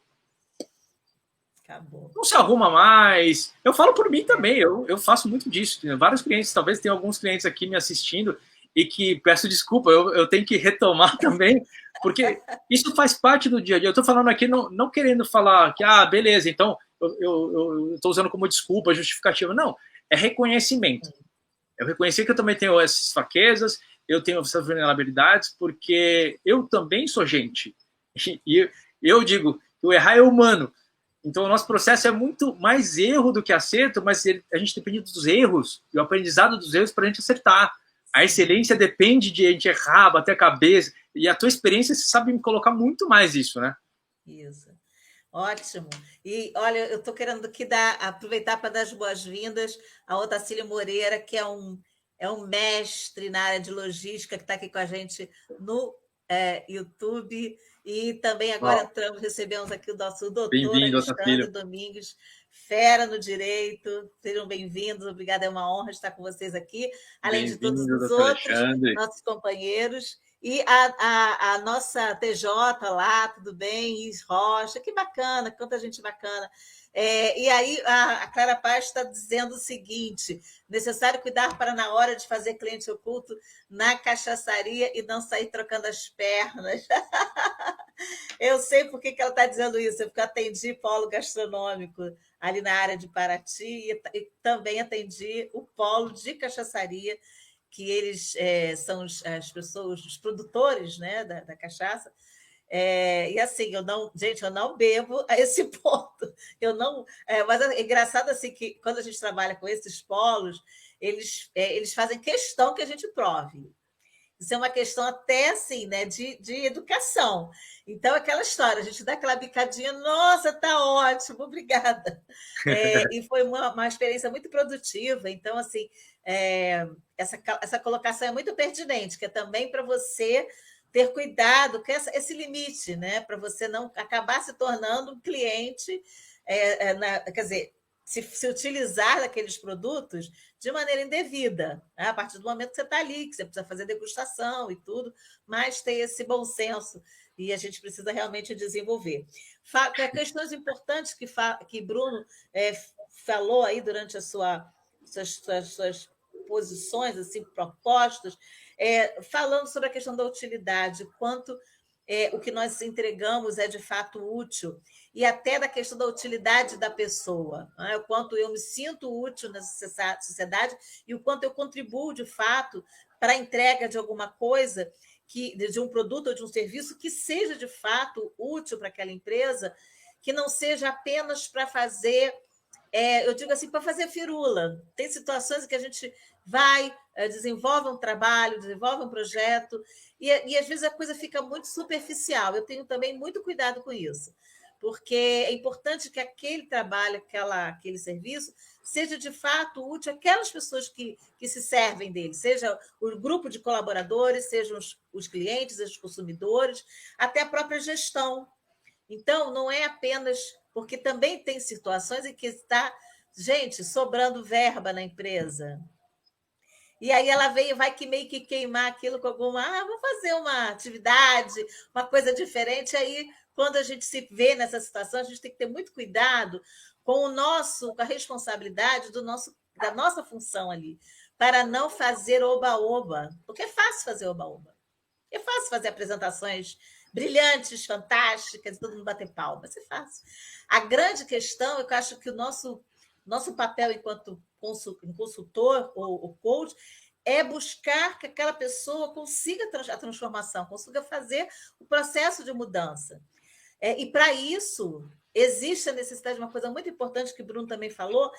[SPEAKER 1] Acabou.
[SPEAKER 2] não se arruma mais. Eu falo por mim
[SPEAKER 1] É.
[SPEAKER 2] também, eu faço muito disso. Tem vários clientes, talvez tenha alguns clientes aqui me assistindo e que peço desculpa, eu tenho que retomar também, porque isso faz parte do dia a dia. Eu estou falando aqui não querendo falar que, beleza, então eu estou usando como desculpa, justificativa. Não, é reconhecimento. Eu reconhecer que eu também tenho essas fraquezas, eu tenho essas vulnerabilidades, porque eu também sou gente. E eu digo, o errar é humano. Então, o nosso processo é muito mais erro do que acerto, mas a gente depende dos erros e o aprendizado dos erros para a gente acertar. A
[SPEAKER 1] Sim.
[SPEAKER 2] excelência depende de a gente errar, bater a cabeça. E a tua experiência, você sabe me colocar muito mais isso, né?
[SPEAKER 1] Isso. Ótimo. E olha, eu estou querendo aqui aproveitar para dar as boas-vindas ao Otacílio Moreira, que é um mestre na área de logística, que está aqui com a gente no YouTube. E também agora
[SPEAKER 2] Ó,
[SPEAKER 1] recebemos aqui o nosso doutor
[SPEAKER 2] bem-vindo,
[SPEAKER 1] Alexandre
[SPEAKER 2] Otacílio.
[SPEAKER 1] Domingues, fera no direito. Sejam bem-vindos, obrigada, é uma honra estar com vocês aqui, além de todos
[SPEAKER 2] Bem-vindo,
[SPEAKER 1] os
[SPEAKER 2] doutor
[SPEAKER 1] outros,
[SPEAKER 2] Alexandre.
[SPEAKER 1] nossos companheiros. E a nossa TJ lá, tudo bem? Is Rocha, que bacana, quanta gente bacana. E aí a Clara Paz está dizendo o seguinte: necessário cuidar para, na hora de fazer cliente oculto na cachaçaria e não sair trocando as pernas. Eu sei por que ela está dizendo isso, porque eu atendi polo gastronômico ali na área de Paraty e também atendi o polo de cachaçaria, que eles são as pessoas, os produtores, né, da cachaça. E assim, gente, eu não bebo a esse ponto. Eu não. Mas é engraçado assim que quando a gente trabalha com esses polos, eles fazem questão que a gente prove. Isso é uma questão até assim, né, de educação. Então, aquela história, a gente dá aquela bicadinha, nossa, tá ótimo, obrigada. E foi uma experiência muito produtiva. Então, assim, essa colocação é muito pertinente, que é também para você ter cuidado com esse limite, né, para você não acabar se tornando um cliente, quer dizer, se utilizar daqueles produtos de maneira indevida, né? A partir do momento que você está ali, que você precisa fazer degustação e tudo, mas ter esse bom senso e a gente precisa realmente desenvolver. Questões importantes que Bruno falou aí durante suas posições, assim, propostas, falando sobre a questão da utilidade, quanto o que nós entregamos é de fato útil, e até da questão da utilidade da pessoa, né? O quanto eu me sinto útil na sociedade e o quanto eu contribuo de fato para a entrega de alguma coisa, de um produto ou de um serviço que seja de fato útil para aquela empresa, que não seja apenas para fazer, eu digo assim, para fazer firula. Tem situações em que a gente vai, desenvolve um trabalho, desenvolve um projeto, e às vezes a coisa fica muito superficial. Eu tenho também muito cuidado com isso, porque é importante que aquele trabalho, aquele serviço, seja de fato útil àquelas pessoas que se servem dele, seja o grupo de colaboradores, sejam os clientes, os consumidores, até a própria gestão. Então, não é apenas. Porque também tem situações em que está, gente, sobrando verba na empresa. E aí ela vai que meio que queimar aquilo com alguma. Vou fazer uma atividade, uma coisa diferente. Aí, quando a gente se vê nessa situação, a gente tem que ter muito cuidado com a responsabilidade da nossa função ali, para não fazer oba-oba, porque é fácil fazer oba-oba. É fácil fazer apresentações brilhantes, fantásticas, todo mundo bater palmas, é fácil. A grande questão, eu acho que o nosso papel enquanto consultor ou coach é buscar que aquela pessoa consiga a transformação, consiga fazer o processo de mudança. E para isso, existe a necessidade de uma coisa muito importante que o Bruno também falou,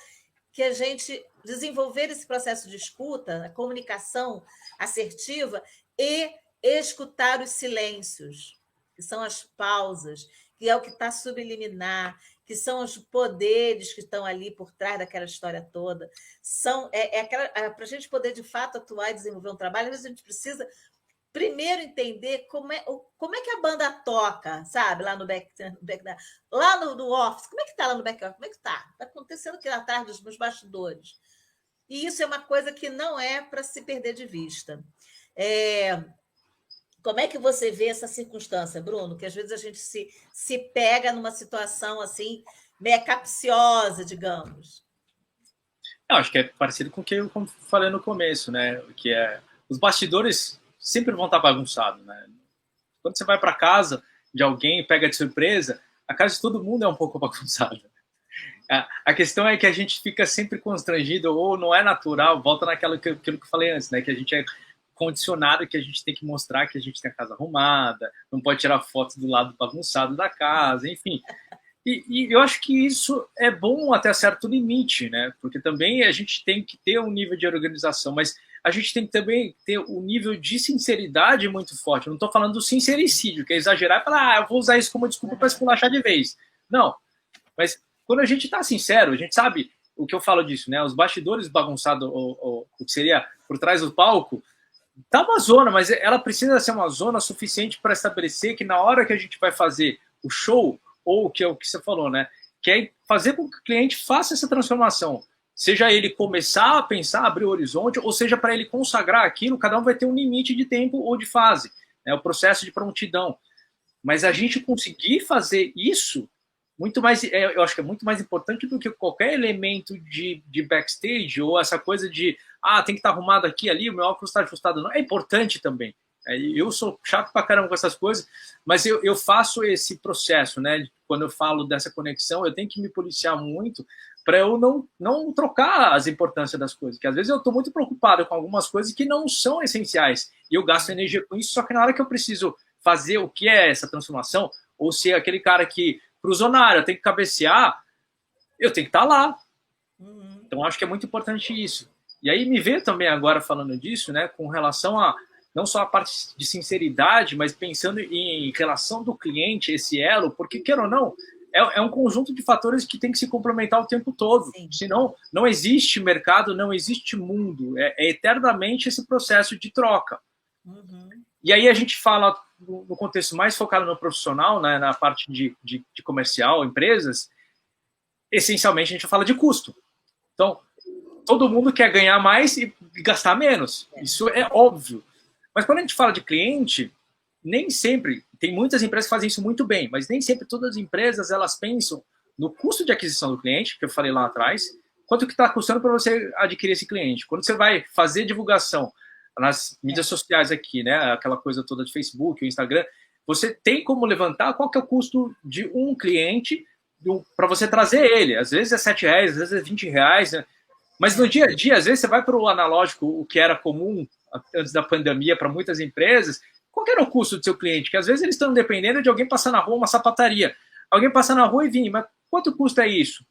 [SPEAKER 1] que a gente desenvolver esse processo de escuta, a comunicação assertiva e escutar os silêncios, que são as pausas, que é o que está subliminar, que são os poderes que estão ali por trás daquela história toda. Para a gente poder, de fato, atuar e desenvolver um trabalho, às vezes a gente precisa primeiro entender como é que a banda toca, sabe? Lá no lá no office. Como é que está lá no back office? Como é que está? Está acontecendo aqui atrás dos bastidores. E isso é uma coisa que não é para se perder de vista. Como é que você vê essa circunstância, Bruno? Que às vezes a gente se pega numa situação assim, meio capciosa, digamos.
[SPEAKER 2] Eu acho que é parecido com o que eu falei no começo, né? Que é os bastidores sempre vão estar bagunçados, né? Quando você vai para casa de alguém e pega de surpresa, a casa de todo mundo é um pouco bagunçada. A questão é que a gente fica sempre constrangido ou não é natural, volta naquilo que eu falei antes, né? Que a gente é condicionado, que a gente tem que mostrar que a gente tem a casa arrumada, não pode tirar fotos do lado bagunçado da casa, enfim. E eu acho que isso é bom até certo limite, né? Porque também a gente tem que ter um nível de organização, mas a gente tem que também ter um nível de sinceridade muito forte. Eu não estou falando do sincericídio, que é exagerar e falar, eu vou usar isso como desculpa para esculachar de vez. Não, mas quando a gente está sincero, a gente sabe o que eu falo disso, né? Os bastidores bagunçados, o que seria por trás do palco, tá uma zona, mas ela precisa ser uma zona suficiente para estabelecer que na hora que a gente vai fazer o show, ou que é o que você falou, né? Que é fazer com que o cliente faça essa transformação. Seja ele começar a pensar, abrir o horizonte, ou seja para ele consagrar aquilo, cada um vai ter um limite de tempo ou de fase. É o processo de prontidão. Mas a gente conseguir fazer isso, muito mais, eu acho que é muito mais importante do que qualquer elemento de backstage, ou essa coisa de, tem que estar arrumado aqui, ali, o meu óculos está ajustado. Não, é importante também. Eu sou chato pra caramba com essas coisas, mas eu faço esse processo, né? Quando eu falo dessa conexão, eu tenho que me policiar muito para eu não trocar as importâncias das coisas, que às vezes eu estou muito preocupado com algumas coisas que não são essenciais, e eu gasto energia com isso, só que na hora que eu preciso fazer o que é essa transformação, ou ser aquele cara que cruzou na área, tem que cabecear, eu tenho que estar lá. Então acho que é muito importante isso. E aí me vê também agora falando disso, né, com relação a não só a parte de sinceridade, mas pensando em relação do cliente, esse elo, porque, queira ou não, é um conjunto de fatores que tem que se complementar o tempo todo. Sim. Senão, não existe mercado, não existe mundo. É eternamente esse processo de troca. E aí a gente fala, no contexto mais focado no profissional, né, na parte de comercial, empresas, essencialmente a gente fala de custo. Então, todo mundo quer ganhar mais e gastar menos. Isso é óbvio. Mas quando a gente fala de cliente, nem sempre, tem muitas empresas que fazem isso muito bem, mas nem sempre todas as empresas elas pensam no custo de aquisição do cliente, que eu falei lá atrás, quanto que está custando para você adquirir esse cliente. Quando você vai fazer divulgação nas mídias sociais aqui, né, aquela coisa toda de Facebook, o Instagram, você tem como levantar qual que é o custo de um cliente para você trazer ele. Às vezes é R$7, às vezes é R$20, né? Mas no dia a dia, às vezes você vai para o analógico, o que era comum antes da pandemia para muitas empresas, qual era o custo do seu cliente? Que às vezes eles estão dependendo de alguém passar na rua, uma sapataria. Alguém passar na rua e vir, mas quanto custa isso?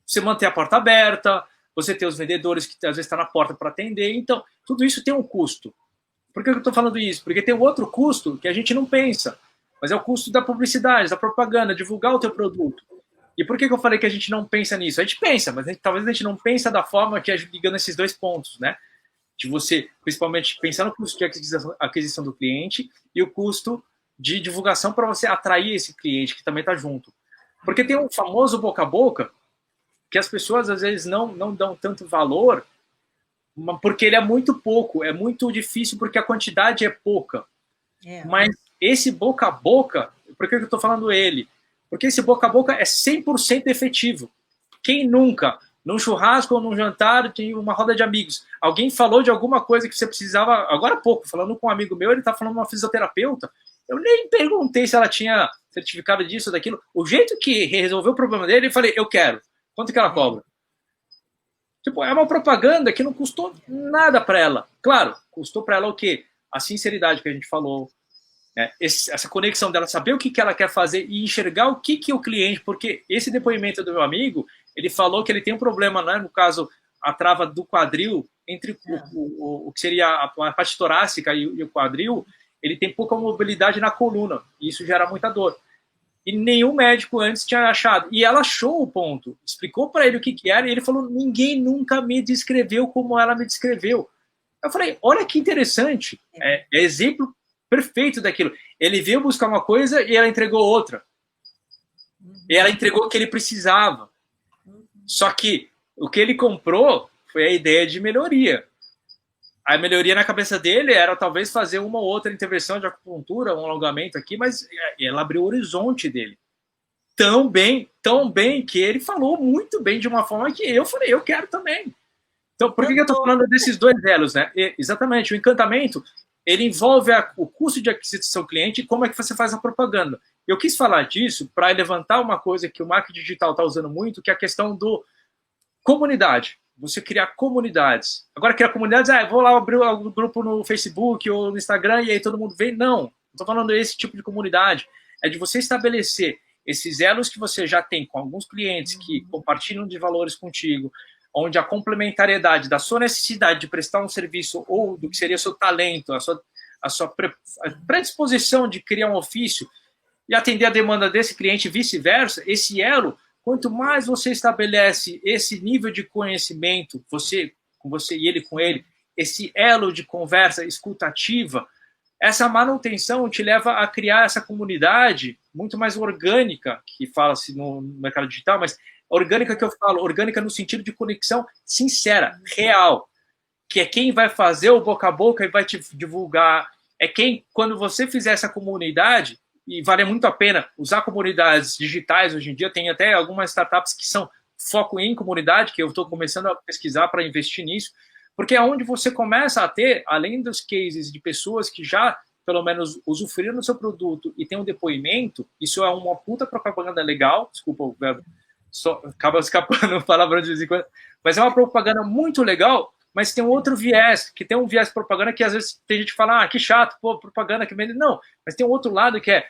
[SPEAKER 2] Você manter a porta aberta, você ter os vendedores que às vezes estão na porta para atender. Então, tudo isso tem um custo. Por que eu estou falando isso? Porque tem um outro custo que a gente não pensa, mas é o custo da publicidade, da propaganda, divulgar o teu produto. E por que eu falei que a gente não pensa nisso? A gente pensa, mas talvez a gente não pensa da forma que é ligando esses dois pontos, né? De você, principalmente, pensar no custo de aquisição do cliente e o custo de divulgação para você atrair esse cliente que também está junto. Porque tem um famoso boca a boca que as pessoas, às vezes, não dão tanto valor porque ele é muito pouco, é muito difícil porque a quantidade é pouca. Mas esse boca a boca, por que eu estou falando ele? Porque esse boca a boca é 100% efetivo. Quem nunca... num churrasco ou num jantar, tem uma roda de amigos. Alguém falou de alguma coisa que você precisava, agora há pouco, falando com um amigo meu, ele está falando com uma fisioterapeuta, eu nem perguntei se ela tinha certificado disso ou daquilo. O jeito que resolveu o problema dele, eu falei, eu quero. Quanto que ela cobra? Tipo, é uma propaganda que não custou nada para ela. Claro, custou para ela o quê? A sinceridade que a gente falou, essa conexão dela, saber o que ela quer fazer e enxergar o que o cliente, porque esse depoimento do meu amigo, ele falou que ele tem um problema, né, no caso, a trava do quadril, entre o que seria a parte torácica e o quadril, ele tem pouca mobilidade na coluna, e isso gera muita dor. E nenhum médico antes tinha achado. E ela achou o ponto, explicou para ele o que era, e ele falou, ninguém nunca me descreveu como ela me descreveu. Eu falei, olha que interessante, é exemplo perfeito daquilo. Ele veio buscar uma coisa e ela entregou outra. E ela entregou o que ele precisava. Só que o que ele comprou foi a ideia de melhoria. A melhoria na cabeça dele era talvez fazer uma ou outra intervenção de acupuntura, um alongamento aqui, mas ela abriu o horizonte dele. Tão bem que ele falou muito bem de uma forma que eu falei, eu quero também. Então, por que eu estou falando desses dois elos, né? Exatamente, o encantamento, ele envolve o custo de aquisição do cliente e como é que você faz a propaganda. Eu quis falar disso para levantar uma coisa que o marketing digital está usando muito, que é a questão do comunidade. Você criar comunidades. Agora, criar comunidades, vou lá abrir um grupo no Facebook ou no Instagram e aí todo mundo vem. Não estou falando desse tipo de comunidade. É de você estabelecer esses elos que você já tem com alguns clientes que compartilham de valores contigo, onde a complementariedade da sua necessidade de prestar um serviço ou do que seria seu talento, a sua predisposição de criar um ofício e atender a demanda desse cliente e vice-versa, esse elo, quanto mais você estabelece esse nível de conhecimento, você com você e ele com ele, esse elo de conversa escutativa, essa manutenção te leva a criar essa comunidade muito mais orgânica, que fala-se no mercado digital, mas orgânica que eu falo, orgânica no sentido de conexão sincera, real, que é quem vai fazer o boca a boca e vai te divulgar, é quem, quando você fizer essa comunidade, e vale muito a pena usar comunidades digitais hoje em dia, tem até algumas startups que são foco em comunidade, que eu estou começando a pesquisar para investir nisso, porque é onde você começa a ter, além dos cases de pessoas que já, pelo menos, usufruíram do seu produto e tem um depoimento, isso é uma puta propaganda legal, desculpa o verbo, acaba escapando palavrão de vez em quando, mas é uma propaganda muito legal, mas tem um outro viés, que tem um viés propaganda que às vezes tem gente que fala, que chato, propaganda que vende. Não, mas tem um outro lado que é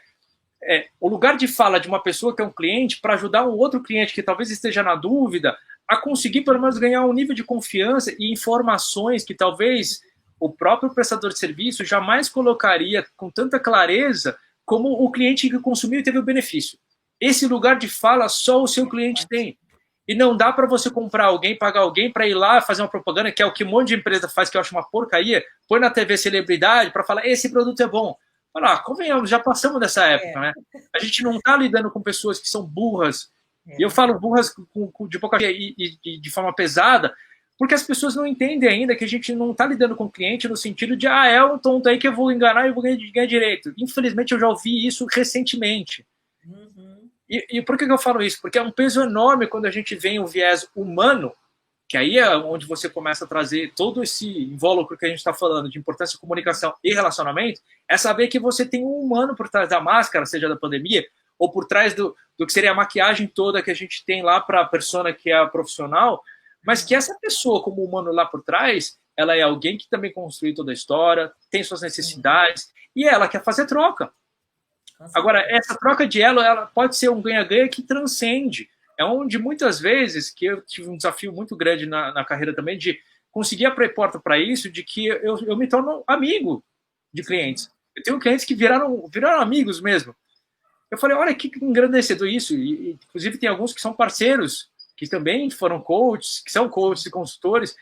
[SPEAKER 2] o lugar de fala de uma pessoa que é um cliente para ajudar um outro cliente que talvez esteja na dúvida a conseguir pelo menos ganhar um nível de confiança e informações que talvez o próprio prestador de serviço jamais colocaria com tanta clareza como o cliente que consumiu e teve o benefício. Esse lugar de fala só o seu cliente tem. E não dá para você comprar alguém, pagar alguém para ir lá fazer uma propaganda, que é o que um monte de empresa faz, que eu acho uma porcaria, põe na TV celebridade para falar, esse produto é bom. Fala, convenhamos, já passamos dessa época, né? A gente não está lidando com pessoas que são burras, e eu falo burras de boca e de forma pesada, porque as pessoas não entendem ainda que a gente não está lidando com o cliente no sentido de, é um tonto aí que eu vou enganar e eu vou ganhar direito. Infelizmente, eu já ouvi isso recentemente. E por que eu falo isso? Porque é um peso enorme quando a gente vê o viés humano, que aí é onde você começa a trazer todo esse invólucro que a gente está falando de importância de comunicação e relacionamento, é saber que você tem um humano por trás da máscara, seja da pandemia, ou por trás do que seria a maquiagem toda que a gente tem lá para a persona que é a profissional, mas que essa pessoa como humano lá por trás, ela é alguém que também construiu toda a história, tem suas necessidades, e ela quer fazer troca. Agora, essa troca de ela pode ser um ganha-ganha que transcende. É onde muitas vezes, que eu tive um desafio muito grande na carreira também, de conseguir abrir porta para isso, de que eu me torno amigo de clientes. Eu tenho clientes que viraram amigos mesmo. Eu falei, olha que engrandecedor isso. E, inclusive, tem alguns que são parceiros, que também foram coaches, que são coaches e consultores,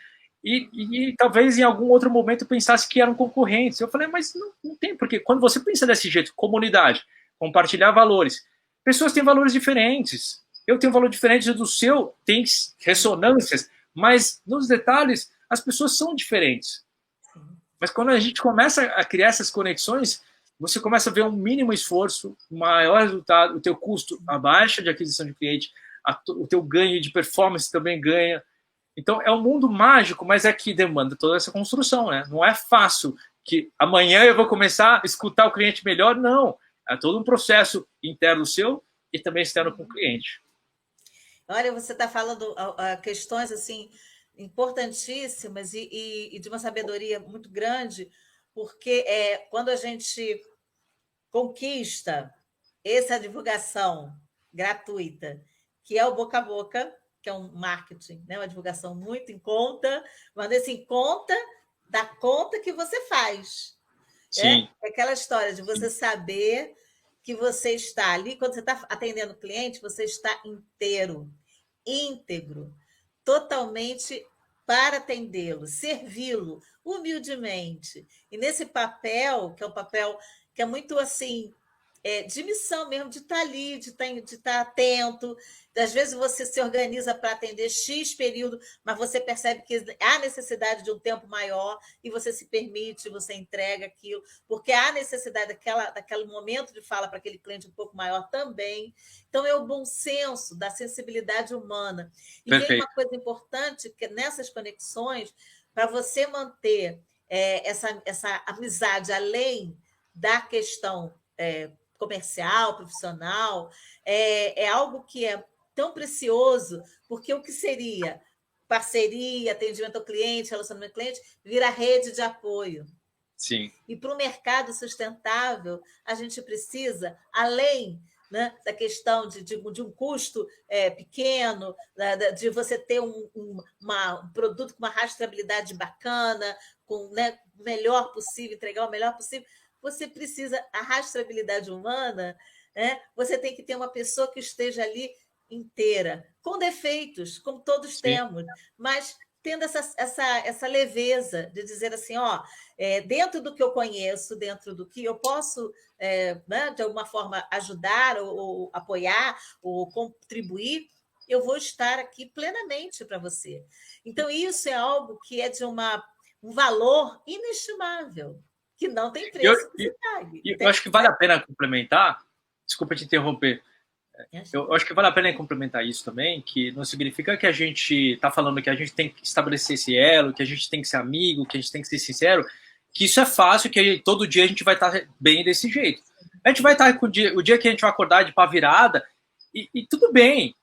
[SPEAKER 2] e talvez em algum outro momento eu pensasse que eram concorrentes. Eu falei, mas não tem, porque quando você pensa desse jeito, comunidade, compartilhar valores, pessoas têm valores diferentes. Eu tenho um valor diferente do seu, tem ressonâncias, mas nos detalhes as pessoas são diferentes. Mas quando a gente começa a criar essas conexões, você começa a ver um mínimo esforço, um maior resultado, o teu custo abaixa de aquisição de cliente, o teu ganho de performance também ganha. Então, é um mundo mágico, mas é que demanda toda essa construção, né? Não é fácil que amanhã eu vou começar a escutar o cliente melhor, não. É todo um processo interno seu e também externo com o cliente.
[SPEAKER 1] Olha, você está falando questões assim importantíssimas e de uma sabedoria muito grande, porque quando a gente conquista essa divulgação gratuita, que é o boca a boca, que é um marketing, né? Uma divulgação muito em conta, mas em conta da conta que você faz.
[SPEAKER 2] Sim.
[SPEAKER 1] É aquela história de você saber que você está ali, quando você está atendendo o cliente, você está inteiro, íntegro, totalmente para atendê-lo, servi-lo humildemente. E nesse papel, que é um papel que é muito assim, de missão mesmo, de estar ali, de estar atento. Às vezes você se organiza para atender X período, mas você percebe que há necessidade de um tempo maior e você se permite, você entrega aquilo, porque há necessidade daquele momento de fala para aquele cliente um pouco maior também. Então, é o bom senso da sensibilidade humana. E
[SPEAKER 2] Perfeito.
[SPEAKER 1] vem uma coisa importante, que nessas conexões, para você manter essa amizade além da questão comercial, profissional, é algo que é tão precioso, porque o que seria parceria, atendimento ao cliente, relacionamento ao cliente, vira rede de apoio.
[SPEAKER 2] Sim.
[SPEAKER 1] E para o mercado sustentável, a gente precisa, além, né, da questão de um custo pequeno, de você ter um produto com uma rastreabilidade bacana, com, né, o melhor possível, entregar o melhor possível, você precisa, a rastreabilidade humana, né, você tem que ter uma pessoa que esteja ali inteira, com defeitos, como todos temos, mas tendo essa leveza de dizer assim, dentro do que eu conheço, dentro do que eu posso, né, de alguma forma, ajudar ou apoiar ou contribuir, eu vou estar aqui plenamente para você. Então, isso é algo que é de um valor inestimável, que não tem preço que se pague.
[SPEAKER 2] Eu acho que vale a pena complementar, desculpa te interromper, eu acho que vale a pena complementar isso também, que não significa que a gente está falando que a gente tem que estabelecer esse elo, que a gente tem que ser amigo, que a gente tem que ser sincero, que isso é fácil, que todo dia a gente vai estar bem desse jeito. A gente vai estar com o dia que a gente vai acordar de pá virada, e tudo bem,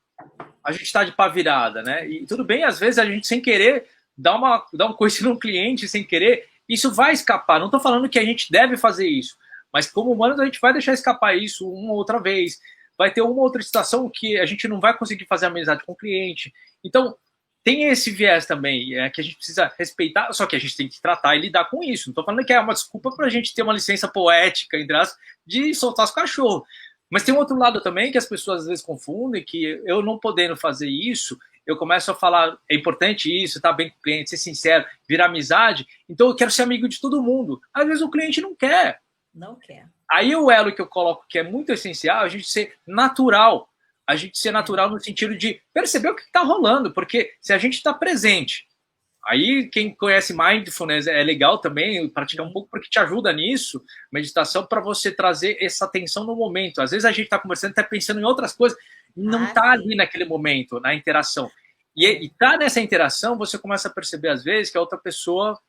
[SPEAKER 2] a gente está de pá virada, né? E tudo bem, às vezes a gente sem querer dá um coice no cliente, sem querer, isso vai escapar. Não estou falando que a gente deve fazer isso, mas como humanos a gente vai deixar escapar isso uma outra vez. Vai ter uma outra situação que a gente não vai conseguir fazer amizade com o cliente. Então, tem esse viés também, que a gente precisa respeitar, só que a gente tem que tratar e lidar com isso. Não estou falando que é uma desculpa para a gente ter uma licença poética, entre aspas, de soltar os cachorros. Mas tem um outro lado também que as pessoas às vezes confundem, que eu não podendo fazer isso, eu começo a falar, é importante isso, estar bem com o cliente, ser sincero, virar amizade, então eu quero ser amigo de todo mundo. Às vezes o cliente não quer.
[SPEAKER 1] Não quer.
[SPEAKER 2] Aí o elo que eu coloco, que é muito essencial, a gente ser natural. A gente ser natural no sentido de perceber o que está rolando, porque se a gente está presente, aí quem conhece Mindfulness é legal também praticar um pouco, porque te ajuda nisso, meditação, para você trazer essa atenção no momento. Às vezes a gente está conversando, está pensando em outras coisas, não está ali naquele momento, na interação. E tá nessa interação, você começa a perceber às vezes que a outra pessoa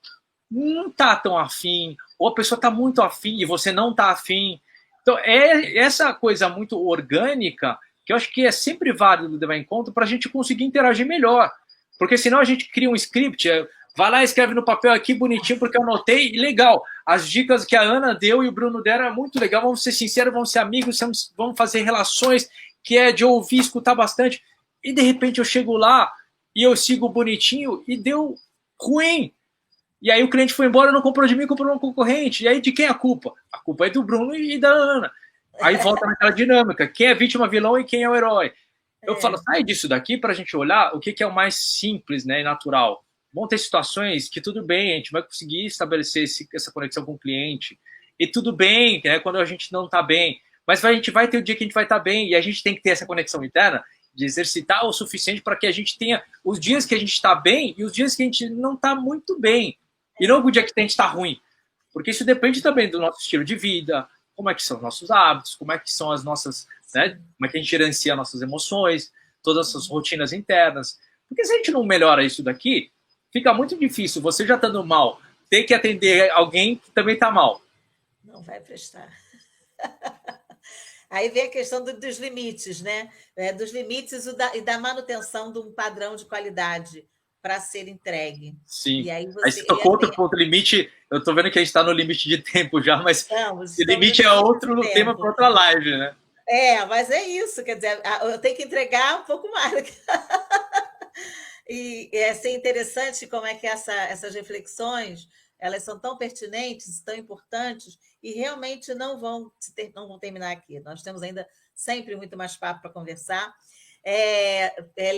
[SPEAKER 2] não tá tão afim, ou a pessoa tá muito afim e você não tá afim. Então, é essa coisa muito orgânica que eu acho que é sempre válido levar em conta para a gente conseguir interagir melhor. Porque senão a gente cria um script, vai lá e escreve no papel aqui bonitinho porque eu anotei, e legal. As dicas que a Ana deu e o Bruno deram é muito legal, vamos ser sinceros, vamos ser amigos, vamos fazer relações que é de ouvir, escutar bastante. E de repente eu chego lá e eu sigo bonitinho e deu ruim. E aí o cliente foi embora, não comprou de mim, comprou um concorrente. E aí de quem é a culpa? A culpa é do Bruno e da Ana. Aí volta naquela dinâmica. Quem é vítima, vilão e quem é o herói. Eu falo, sai disso daqui para a gente olhar o que é o mais simples, né, e natural. Vão ter situações que tudo bem, a gente vai conseguir estabelecer essa conexão com o cliente. E tudo bem, né, quando a gente não está bem. Mas a gente vai ter o dia que a gente vai estar bem e a gente tem que ter essa conexão interna de exercitar o suficiente para que a gente tenha os dias que a gente está bem e os dias que a gente não está muito bem. E não o dia que a gente está ruim. Porque isso depende também do nosso estilo de vida, como é que são os nossos hábitos, como é que são as nossas, né, como é que a gente gerencia nossas emoções, todas essas rotinas internas. Porque se a gente não melhora isso daqui, fica muito difícil, você já estando mal, ter que atender alguém que também está mal.
[SPEAKER 1] Não vai prestar. Aí vem a questão dos limites, né? Dos limites e da manutenção de um padrão de qualidade para ser entregue.
[SPEAKER 2] Sim.
[SPEAKER 1] E aí
[SPEAKER 2] Aí você tocou outro ponto, limite. Eu estou vendo que a gente está no limite de tempo já, mas
[SPEAKER 1] estamos
[SPEAKER 2] limite é outro tema para outra live, né?
[SPEAKER 1] Mas é isso, quer dizer, eu tenho que entregar um pouco mais. E é assim, interessante como é que essas reflexões elas são tão pertinentes, tão importantes, e realmente não vão terminar aqui. Nós temos ainda sempre muito mais papo para conversar.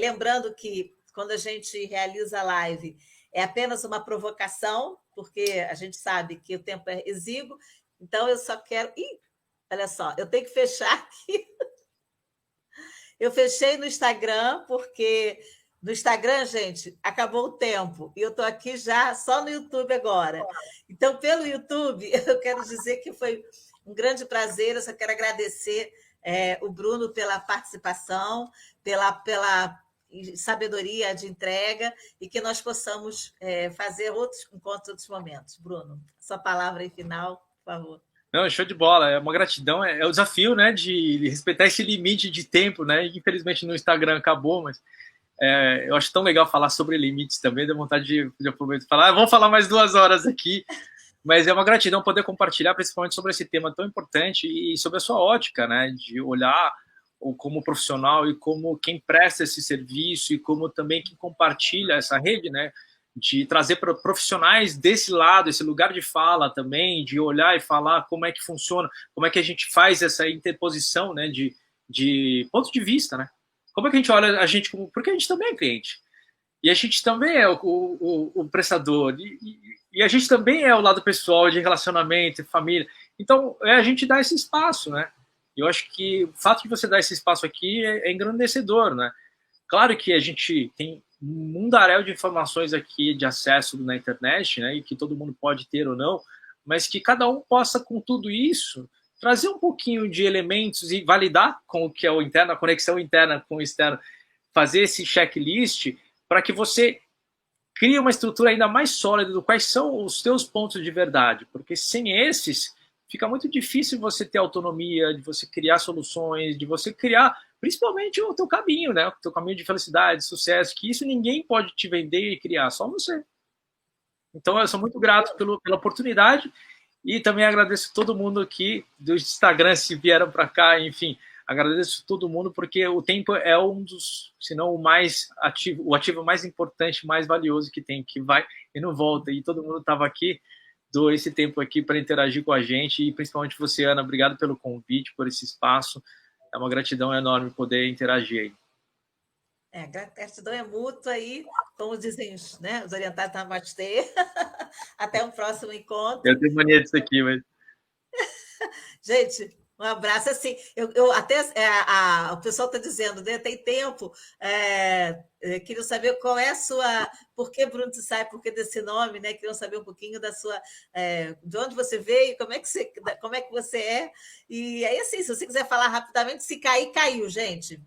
[SPEAKER 1] Lembrando que quando a gente realiza a live, é apenas uma provocação, porque a gente sabe que o tempo é exíguo, então eu só quero... olha só, eu tenho que fechar aqui. Eu fechei no Instagram, porque no Instagram, gente, acabou o tempo. E eu estou aqui já só no YouTube agora. Então, pelo YouTube, eu quero dizer que foi um grande prazer. Eu só quero agradecer o Bruno pela participação, pela sabedoria de entrega, e que nós possamos fazer outros encontros, outros momentos. Bruno, sua palavra aí final, por favor.
[SPEAKER 2] Não, show de bola, é uma gratidão, é o desafio, né, de respeitar esse limite de tempo, né, infelizmente no Instagram acabou, mas eu acho tão legal falar sobre limites também, dá vontade de aproveitar e falar, vamos falar mais 2 horas aqui, mas é uma gratidão poder compartilhar principalmente sobre esse tema tão importante e sobre a sua ótica, né, de olhar como profissional e como quem presta esse serviço e como também quem compartilha essa rede, né, de trazer para profissionais desse lado, esse lugar de fala também, de olhar e falar como é que funciona, como é que a gente faz essa interposição, né, de ponto de vista, né? Como é que a gente olha a gente como... Porque a gente também é cliente. E a gente também é o prestador. E a gente também é o lado pessoal de relacionamento, família. Então, a gente dá esse espaço, né? Eu acho que o fato de você dar esse espaço aqui é engrandecedor, né? Claro que a gente tem um mundaréu de informações aqui de acesso na internet, né, e que todo mundo pode ter ou não, mas que cada um possa, com tudo isso, trazer um pouquinho de elementos e validar com o que é o interno, a conexão interna com o externo, fazer esse checklist para que você crie uma estrutura ainda mais sólida do quais são os teus pontos de verdade, porque sem esses fica muito difícil você ter autonomia, de você criar soluções, de você criar principalmente o teu caminho, né? O teu caminho de felicidade, de sucesso, que isso ninguém pode te vender e criar, só você. Então, eu sou muito grato pela oportunidade e também agradeço todo mundo aqui do Instagram, se vieram para cá, enfim, agradeço todo mundo porque o tempo é um dos, se não o mais ativo, o ativo mais importante, mais valioso que tem, que vai e não volta. E todo mundo estava aqui, dou esse tempo aqui para interagir com a gente e principalmente você, Ana, obrigado pelo convite, por esse espaço. É uma gratidão enorme poder interagir aí.
[SPEAKER 1] A gratidão é mútua aí, como dizem né, os orientados na Namastê. Até um próximo encontro.
[SPEAKER 2] Eu tenho mania disso aqui, mas...
[SPEAKER 1] Gente, um abraço. Assim, até o pessoal está dizendo, né, tem tempo. Queria saber qual é a sua... Por que Bruno de Sai? Por que desse nome? Né? Queriam saber um pouquinho da sua... de onde você veio, como é que você é. E aí, assim, se você quiser falar rapidamente, se cair, caiu, gente.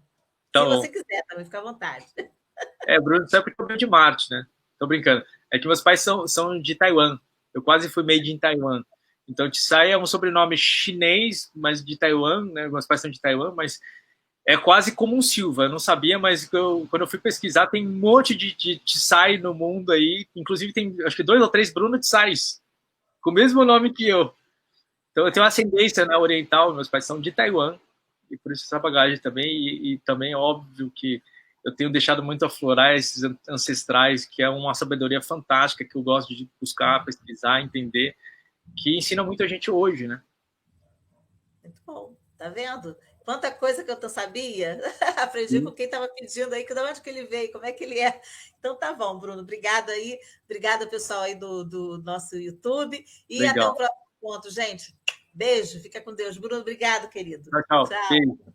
[SPEAKER 1] Se você quiser, também fica à vontade.
[SPEAKER 2] Bruno de Sai porque eu venho de Marte, né? Tô brincando. É que meus pais são de Taiwan. Eu quase fui made in Taiwan. Então, Tsai é um sobrenome chinês, mas de Taiwan, né? Meus pais são de Taiwan, mas é quase como um Silva. Eu não sabia, mas quando eu fui pesquisar, tem um monte de Tsai no mundo aí. Inclusive, tem acho que 2 ou 3 Bruno Tsais, com o mesmo nome que eu. Então, eu tenho ascendência, né, oriental. Meus pais são de Taiwan, e por isso essa bagagem também. E também é óbvio que eu tenho deixado muito aflorar esses ancestrais, que é uma sabedoria fantástica que eu gosto de buscar, pesquisar, entender, que ensina muita gente hoje, né?
[SPEAKER 1] Muito bom, tá vendo? Quanta coisa que eu não sabia, aprendi com quem estava pedindo aí, de onde que ele veio, como é que ele é. Então tá bom, Bruno, obrigado aí, obrigada pessoal aí do nosso YouTube, e
[SPEAKER 2] Legal.
[SPEAKER 1] até o próximo encontro, gente. Beijo, fica com Deus. Bruno, obrigado, querido.
[SPEAKER 2] Tchau, tchau.
[SPEAKER 1] Tchau.